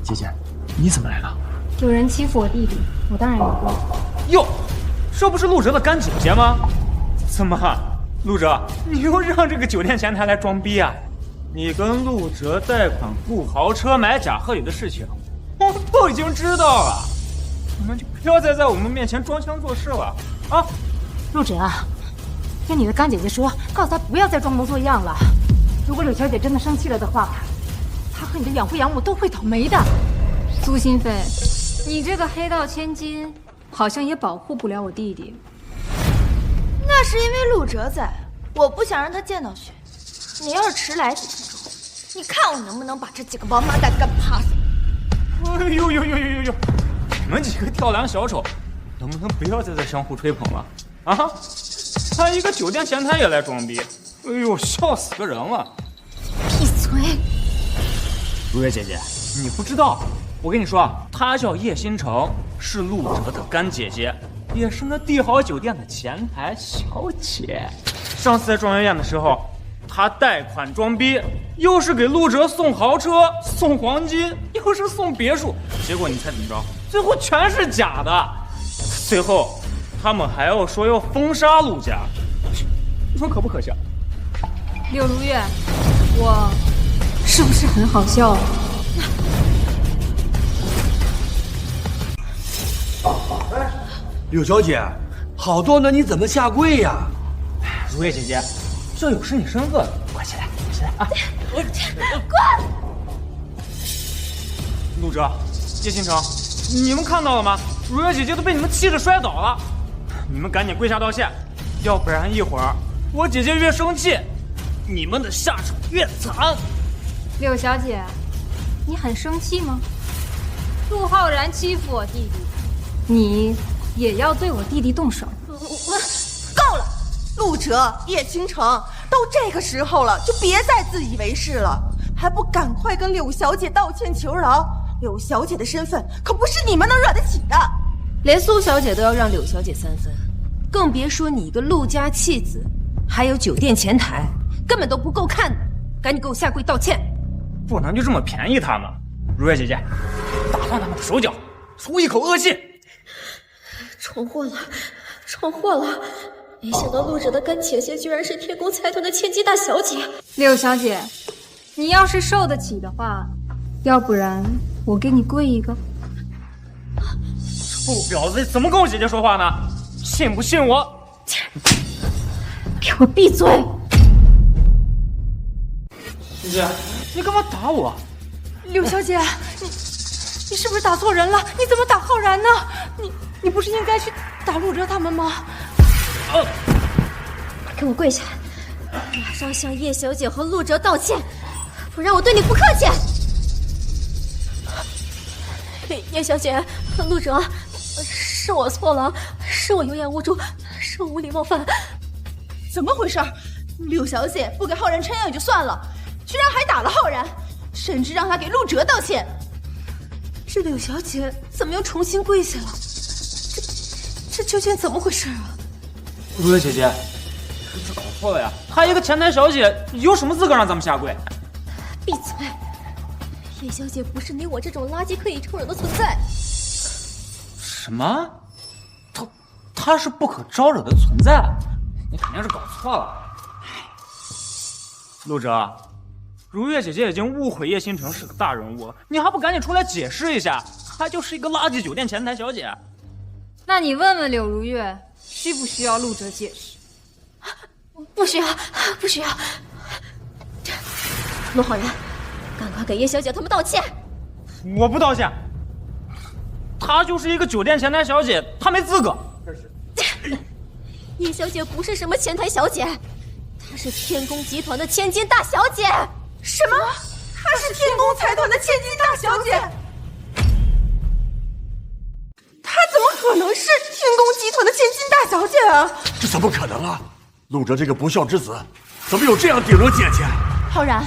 姐姐，你怎么来了？有人欺负我弟弟，我当然要过。哟，这不是陆哲的干姐姐吗？怎么，陆哲，你又让这个酒店前台来装逼啊？你跟陆哲贷款雇豪车买假贺礼的事情，我们都已经知道了，你们就不要再在我们面前装腔作势了啊！陆哲，跟你的干姐姐说，告诉她不要再装模作样了。如果柳小姐真的生气了的话，她和你的养父养母都会倒霉的。苏心飞，你这个黑道千金，好像也保护不了我弟弟。那是因为陆哲在，我不想让他见到雪。你要是迟来几分钟，你看我能不能把这几个王八蛋干趴死！哎呦呦呦呦呦呦！你们几个跳梁小丑，能不能不要再相互吹捧了啊？他一个酒店前台也来装逼，哎呦，笑死个人了！闭嘴！如月姐姐，你不知道，我跟你说啊，她叫叶新成，是陆哲的干姐姐，也是那帝豪酒店的前台小姐。上次在状元宴的时候，她贷款装逼，又是给陆哲送豪车、送黄金，又是送别墅，结果你猜怎么着？最后全是假的。最后，他们还要说要封杀陆家，你说可不可笑？柳如月，我是不是很好笑？柳小姐，好端端你怎么下跪呀？如月姐姐，这有失你身份，快起来，起来啊！滚！陆哲、叶新成，你们看到了吗？如月姐姐都被你们气得摔倒了，你们赶紧跪下道歉，要不然一会儿我姐姐越生气，你们的下场越惨。柳小姐，你很生气吗？陆浩然欺负我弟弟，你也要对我弟弟动手？够了！陆哲、叶倾城，都这个时候了，就别再自以为是了，还不赶快跟柳小姐道歉求饶？柳小姐的身份可不是你们能惹得起的。连苏小姐都要让柳小姐3分，更别说你一个陆家弃子，还有酒店前台，根本都不够看的。赶紧给我下跪道歉！不能就这么便宜他们。如月姐姐，打断他们的手脚，出一口恶气。闯祸了，闯祸了！没想到陆哲的干姐姐居然是天宫财团的千金大小姐。柳小姐，你要是受得起的话，要不然我给你跪一个。臭婊子，怎么跟我姐姐说话呢？信不信我？给我闭嘴！姐姐，你干嘛打我？柳小姐，你是不是打错人了？你怎么打浩然呢？你不是应该去打陆哲他们吗？快给我跪下！马上向叶小姐和陆哲道歉，不然我对你不客气。叶小姐，陆哲，是我错了，是我有眼无珠，是我无礼冒犯。怎么回事？柳小姐不给浩然撑腰也就算了，居然还打了浩然，甚至让他给陆哲道歉。这柳小姐怎么又重新跪下了？这究竟怎么回事啊？如月姐姐，是搞错了呀！她一个前台小姐，有什么资格让咱们下跪？闭嘴！叶小姐不是你我这种垃圾可以抽人的存在。什么？她是不可招惹的存在？你肯定是搞错了。陆哲，如月姐姐已经误会叶星辰是个大人物了，你还不赶紧出来解释一下？她就是一个垃圾酒店前台小姐。那你问问柳如月，需不需要陆哲解释？不需要，不需要。陆浩然，赶快给叶小姐他们道歉！我不道歉，她就是一个酒店前台小姐，她没资格。叶小姐不是什么前台小姐，她是天宫集团的千金大小姐。什么？她是天宫财团的千金大小姐？她怎么可能是天宫集团的千金大小姐啊？这怎么可能啊！陆哲这个不孝之子，怎么有这样顶着姐姐？浩然，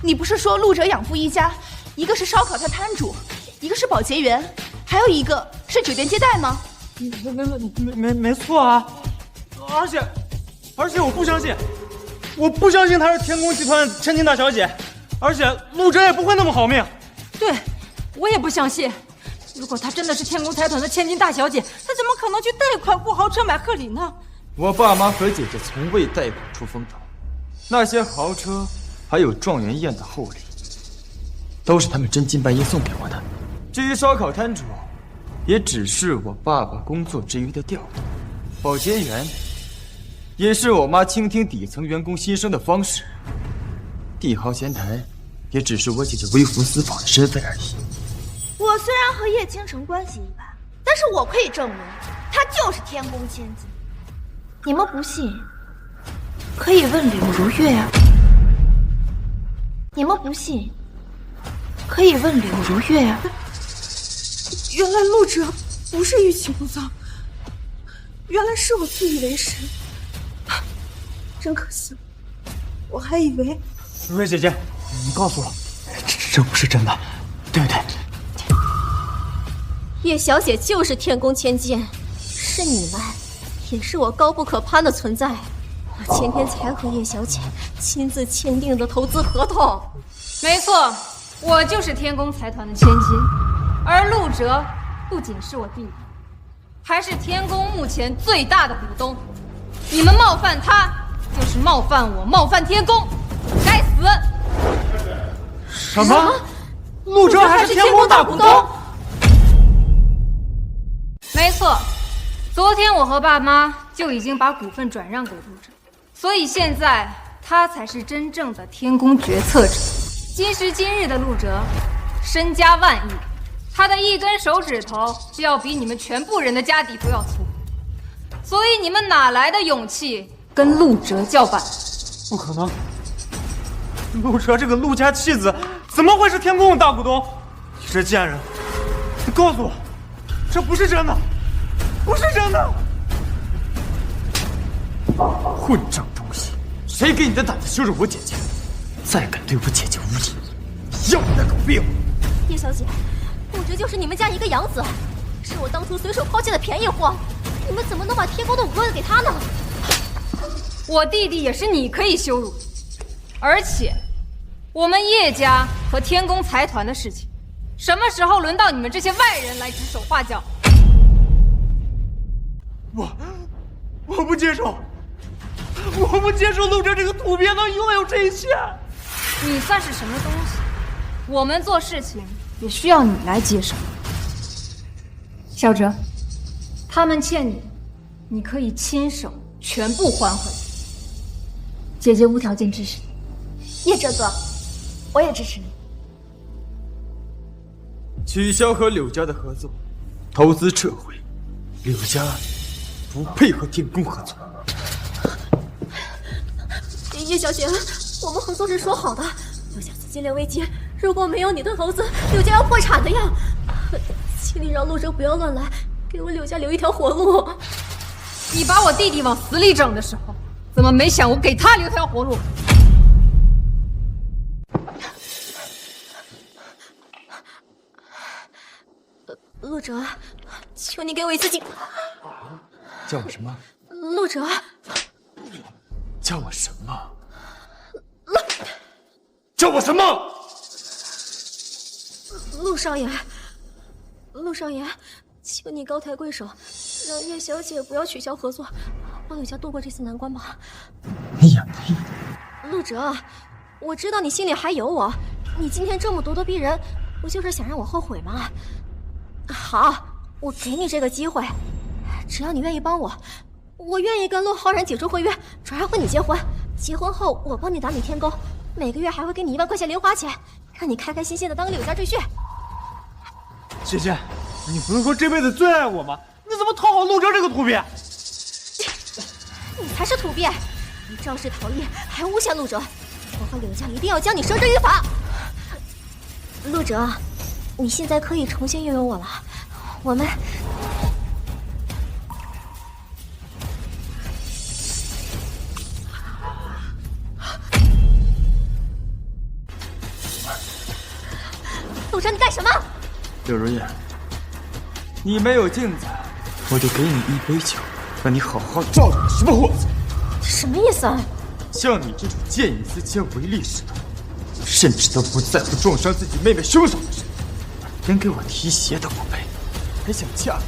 你不是说陆哲养父一家，一个是烧烤摊摊主，一个是保洁员，还有一个是酒店接待吗？没错啊！而且我不相信，她是天宫集团千金大小姐，而且陆哲也不会那么好命。对，我也不相信。如果她真的是天宫财团的千金大小姐，她怎么可能去贷款雇豪车买贺礼呢？我爸妈和姐姐从未贷款出风头，那些豪车还有状元宴的厚礼，都是他们真金白银送给我的。至于烧烤摊主，也只是我爸爸工作之余的调度。保洁员，也是我妈倾听底层员工心声的方式。帝豪闲谈，也只是我姐姐微服私访的身份而已。我虽然和叶倾城关系一般，但是我可以证明，她就是天宫千金。你们不信，可以问柳如月呀。你们不信，可以问柳如月呀。原来陆哲不是欲擒故纵，原来是我自以为是，真可惜了。我还以为……如月姐姐，你告诉我，这不是真的，对不对？叶小姐就是天宫千金，是你们，也是我高不可攀的存在。我前天才和叶小姐亲自签订的投资合同。没错，我就是天宫财团的千金，而陆哲不仅是我弟弟，还是天宫目前最大的股东。你们冒犯他，就是冒犯我，冒犯天宫，该死！什么？陆哲还是天宫大股东？没错，昨天我和爸妈就已经把股份转让给陆哲，所以现在他才是真正的天宫决策者。今时今日的陆哲，身家万亿，他的一根手指头就要比你们全部人的家底都要粗，所以你们哪来的勇气跟陆哲叫板？不可能！陆哲这个陆家弃子，怎么会是天宫的大股东？你这贱人，你告诉我，这不是真的，不是真的！混账东西，谁给你的胆子羞辱我姐姐？再敢对我姐姐无礼，你要你的狗病！叶小姐，陆哲就是你们家一个养子，是我当初随手抛弃的便宜货，你们怎么能把天宫的武功给他呢？我弟弟也是你可以羞辱，而且我们叶家和天宫财团的事情，什么时候轮到你们这些外人来指手画脚？我不接受，我不接受陆哲这个土鳖能拥有这一切。你算是什么东西？我们做事情也需要你来接受。小哲，他们欠你的，你可以亲手全部还回。姐姐无条件支持你。叶哲哥，我也支持你。取消和柳家的合作，投资撤回，柳家不配和天宫合作。叶小姐，我们合作是说好的，柳家资金链危机，如果没有你的投资，柳家要破产的呀！请你让陆哲不要乱来，给我柳家留一条活路。你把我弟弟往死里整的时候，怎么没想我给他留条活路？陆哲，求你给我一次机会。叫我什么？陆哲。叫我什么？叫我什么？陆少爷，陆少爷，求你高抬贵手，让叶小姐不要取消合作，帮柳家度过这次难关吧。你养屁！陆哲，我知道你心里还有我，你今天这么咄咄逼人，不就是想让我后悔吗？好，我给你这个机会，只要你愿意帮我，我愿意跟陆浩然解除婚约，转而和你结婚。结婚后，我帮你打理天宫，每个月还会给你1万块钱零花钱，让你开开心心的当个柳家赘婿。姐姐，你不是说这辈子最爱我吗？你怎么讨好陆哲这个土鳖？你才是土鳖！你肇事逃逸，还诬陷陆哲，我和柳家一定要将你绳之于法。陆哲，你现在可以重新拥有我了，我们。陆哲，你干什么？柳如燕，你没有镜子，我就给你一杯酒，让你好好照照什么货色。什么意思啊？像你这种见异思迁、唯利是图，甚至都不在乎撞伤自己妹妹凶手的人，连给我提鞋都不配，还想嫁给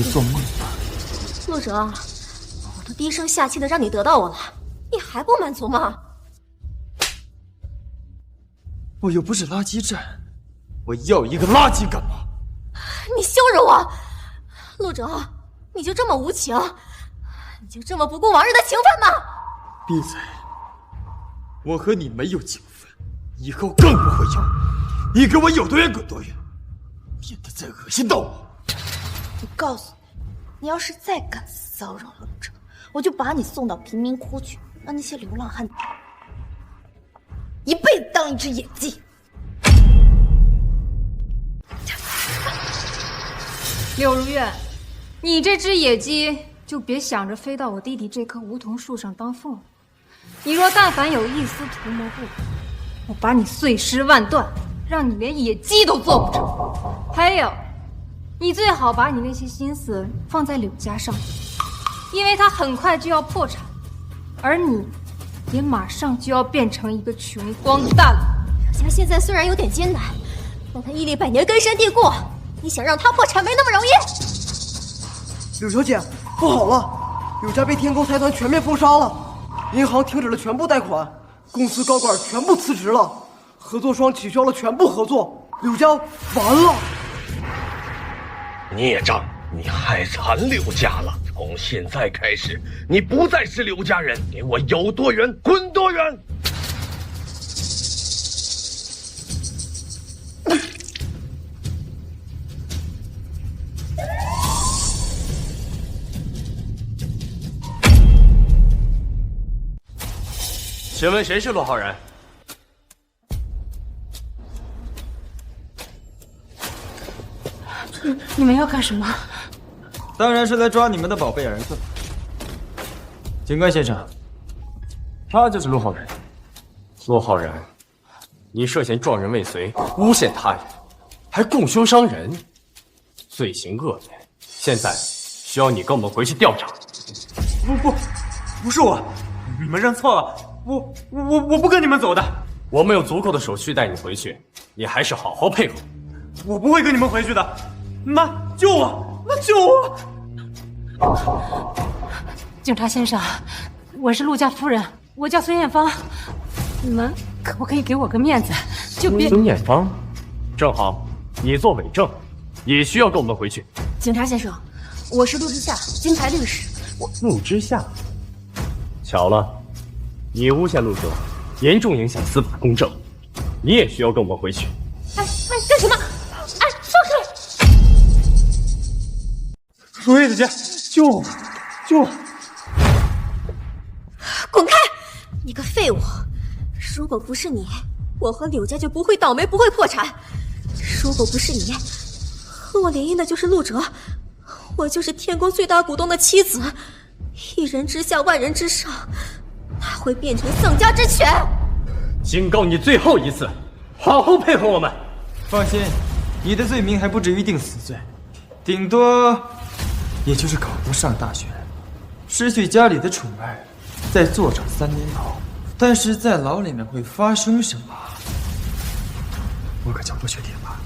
你做梦吧？陆哲，我都低声下气的让你得到我了，你还不满足吗？我又不是垃圾站，我要一个垃圾干嘛？你羞辱我，陆哲，你就这么无情，你就这么不顾往日的情分吗？闭嘴！我和你没有情分，以后更不会有。你给我有多远滚多远，免得再恶心到我。我告诉你，你要是再敢骚扰陆哲，我就把你送到贫民窟去，让那些流浪汉一辈子当一只野鸡。柳如月，你这只野鸡就别想着飞到我弟弟这棵梧桐树上当凤了。你若但凡有一丝图谋不轨，我把你碎尸万段，让你连野鸡都做不成。还有，你最好把你那些心思放在柳家上，因为他很快就要破产，而你也马上就要变成一个穷光蛋了。柳家现在虽然有点艰难，但他屹立百年，根深蒂固。你想让他破产没那么容易。柳小姐，不好了，柳家被天沟财团全面封杀了，银行停止了全部贷款，公司高管全部辞职了，合作双取消了全部合作，柳家完了。孽障，你害惨柳家了！从现在开始，你不再是柳家人，给我有多远滚多远！请问谁是陆浩然？你们要干什么？当然是来抓你们的宝贝儿子。警官先生，他就是陆浩然。陆浩然，你涉嫌撞人未遂、诬陷他人，还共凶伤人，罪行恶劣。现在需要你跟我们回去调查。不是我，你们认错了。我不跟你们走的。我们有足够的手续带你回去，你还是好好配合。我不会跟你们回去的。妈，救我！妈，救我！警察先生，我是陆家夫人，我叫孙艳芳，你们可不可以给我个面子，就别……孙艳芳，正好你做伪证，也需要跟我们回去。警察先生，我是陆之夏，金牌律师。陆之夏，巧了，你诬陷陆哲，严重影响司法公正，你也需要跟我们回去。哎，干什么？哎，放开！如月姐姐，救我！救我！滚开！你个废物！如果不是你，我和柳家就不会倒霉，不会破产。如果不是你，和我联姻的就是陆哲，我就是天宫最大股东的妻子，一人之下，万人之上，哪会变成丧家之犬？警告你最后一次，好好配合我们。放心，你的罪名还不至于定死罪，顶多也就是考不上大学，失去家里的宠爱，再坐上3年牢。但是在牢里面会发生什么，我可就不确定了。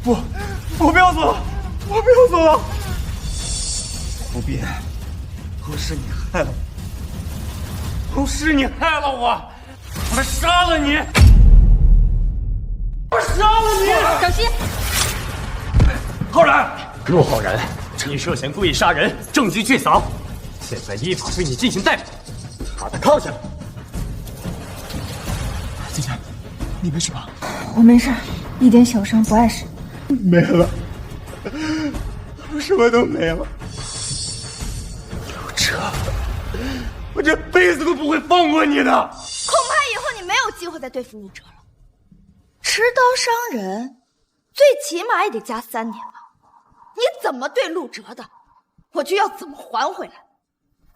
我不要走了，我不要走了！不必，都是你害了我，都是你害了我，我杀了你！我杀了你！小心！浩然，陆浩然，你涉嫌故意杀人，证据确凿，现在依法对你进行逮捕，把他铐下来。姐姐，你没事吧？我没事，一点小伤，不碍事。没了，我什么都没了。刘哲，我这辈子都不会放过你的。恐怕以后你没有机会再对付陆哲了。持刀伤人，最起码也得加3年吧？你怎么对陆哲的，我就要怎么还回来。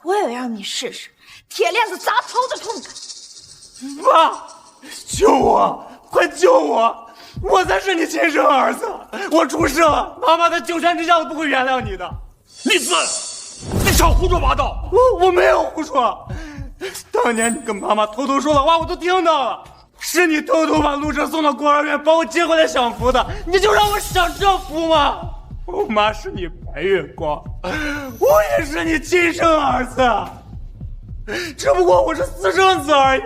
我也让你试试铁链子砸头的痛感。妈，救我！快救我！我才是你亲生儿子，我出事了，妈妈在九泉之下都不会原谅你的。丽丝，你少胡说八道！我没有胡说，当年你跟妈妈偷偷说的话我都听到了，是你偷偷把陆哲送到孤儿院，把我接回来享福的，你就让我享这福吗？我妈是你白月光，我也是你亲生儿子，只不过我是私生子而已。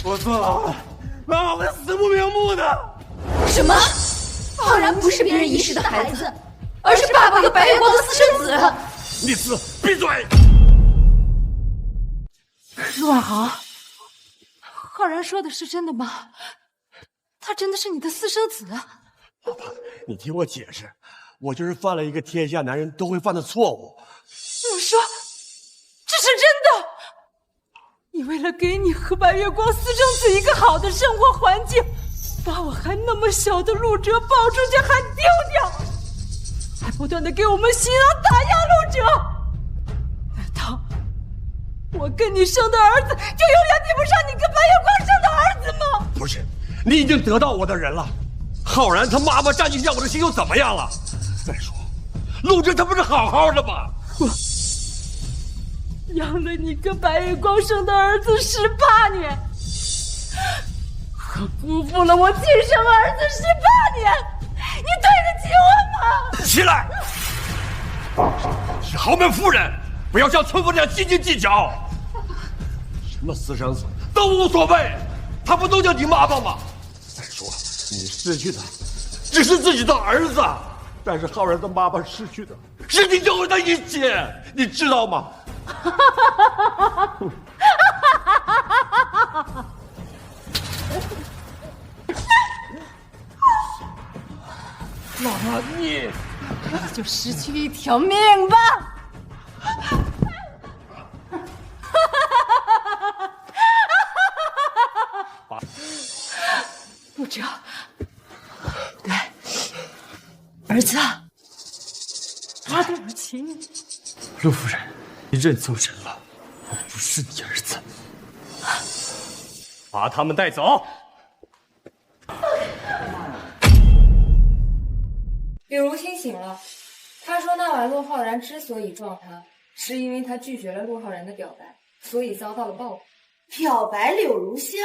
我坐牢了，妈妈会死不瞑目的。什么？浩然不是别人遗失的孩子，而是爸爸和白月光的私生子。丽丝，闭嘴！陆万豪，浩然说的是真的吗？他真的是你的私生子？爸爸，你听我解释，我就是犯了一个天下男人都会犯的错误。你说这是真的？你为了给你和白月光私生子一个好的生活环境，把我还那么小的陆哲抱出去还丢掉，还不断的给我们新郎打压陆哲。难道我跟你生的儿子就永远比不上你跟白月光生的儿子吗？不是，你已经得到我的人了。浩然他妈妈占据下我的心又怎么样了？再说，陆哲他不是好好的吗？我养了你跟白月光生的儿子18年，我辜负了我亲生儿子18年，你对得起我吗？起来！是豪门夫人，不要像村妇这样斤斤计较。什么私生子都无所谓，他不都叫你妈妈吗？再说了，你失去的只是自己的儿子，但是浩然的妈妈失去的是你有的一切，你知道吗？老了你就失去一条命吧。陆哲，对，儿子，我对不起你。陆夫人，你认错人了，我不是你儿子。把他们带走。柳如清醒了，他说那晚陆浩然之所以撞他，是因为他拒绝了陆浩然的表白，所以遭到了报复。表白柳如香，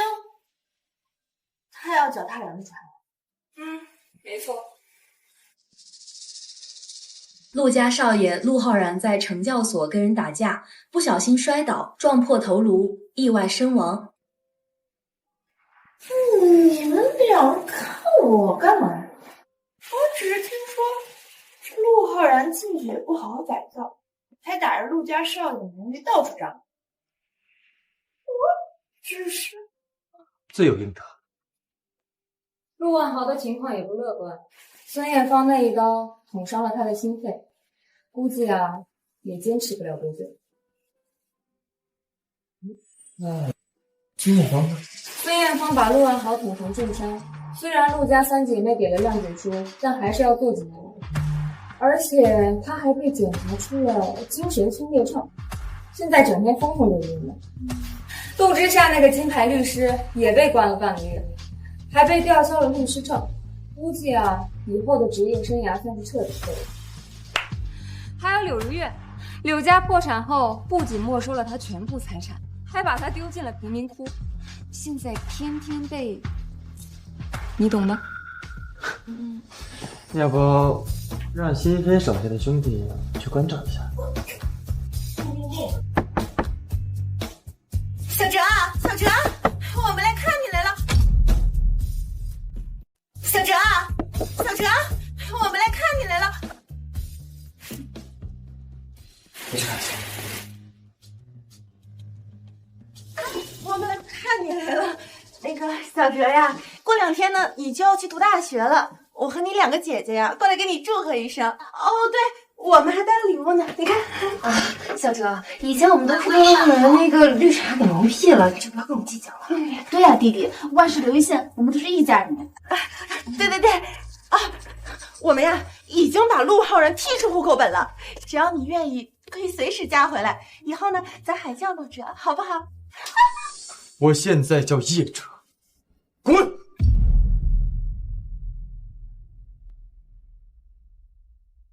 他要脚踏两条船。没错。陆家少爷陆浩然在惩教所跟人打架，不小心摔倒，撞破头颅，意外身亡。你们两个看我干嘛？我只是听说是陆浩然进去也不好好改造，才打着陆家少爷的名义到处张。我只是罪有应得。陆万豪的情况也不乐观，孙艳芳那一刀捅伤了他的心肺，估计也坚持不了多久。那孙艳芳呢？孙艳芳把陆万豪捅成重伤，虽然陆家三姐妹给了谅解书，但还是要坐几年。而且她还被检查出了精神分裂症，现在整天疯疯癫癫的。陆之夏那个金牌律师也被关了半个月，还被吊销了律师证，估计以后的职业生涯算是彻底废了。还有柳如月，柳家破产后不仅没收了她全部财产，还把她丢进了贫民窟，现在天天被……你懂的。要不让新飞手下的兄弟去关照一下。小哲，小哲，我们来看你来了。小哲，小哲，我们来看你来了。不是。我们来看你来了。那个小哲呀，过2天呢，你就要去读大学了。我和你2个姐姐呀，过来给你祝贺一声。哦，对，我们还带了礼物呢，你看。小哲，以前我们都是被那个绿茶给蒙蔽了，就不要跟我们计较了。对呀，弟弟，万事留一线，我们都是一家人。对对对，我们呀已经把陆浩然踢出户口本了，只要你愿意，可以随时加回来。以后呢，咱还叫陆哲，好不好？我现在叫叶哲，滚！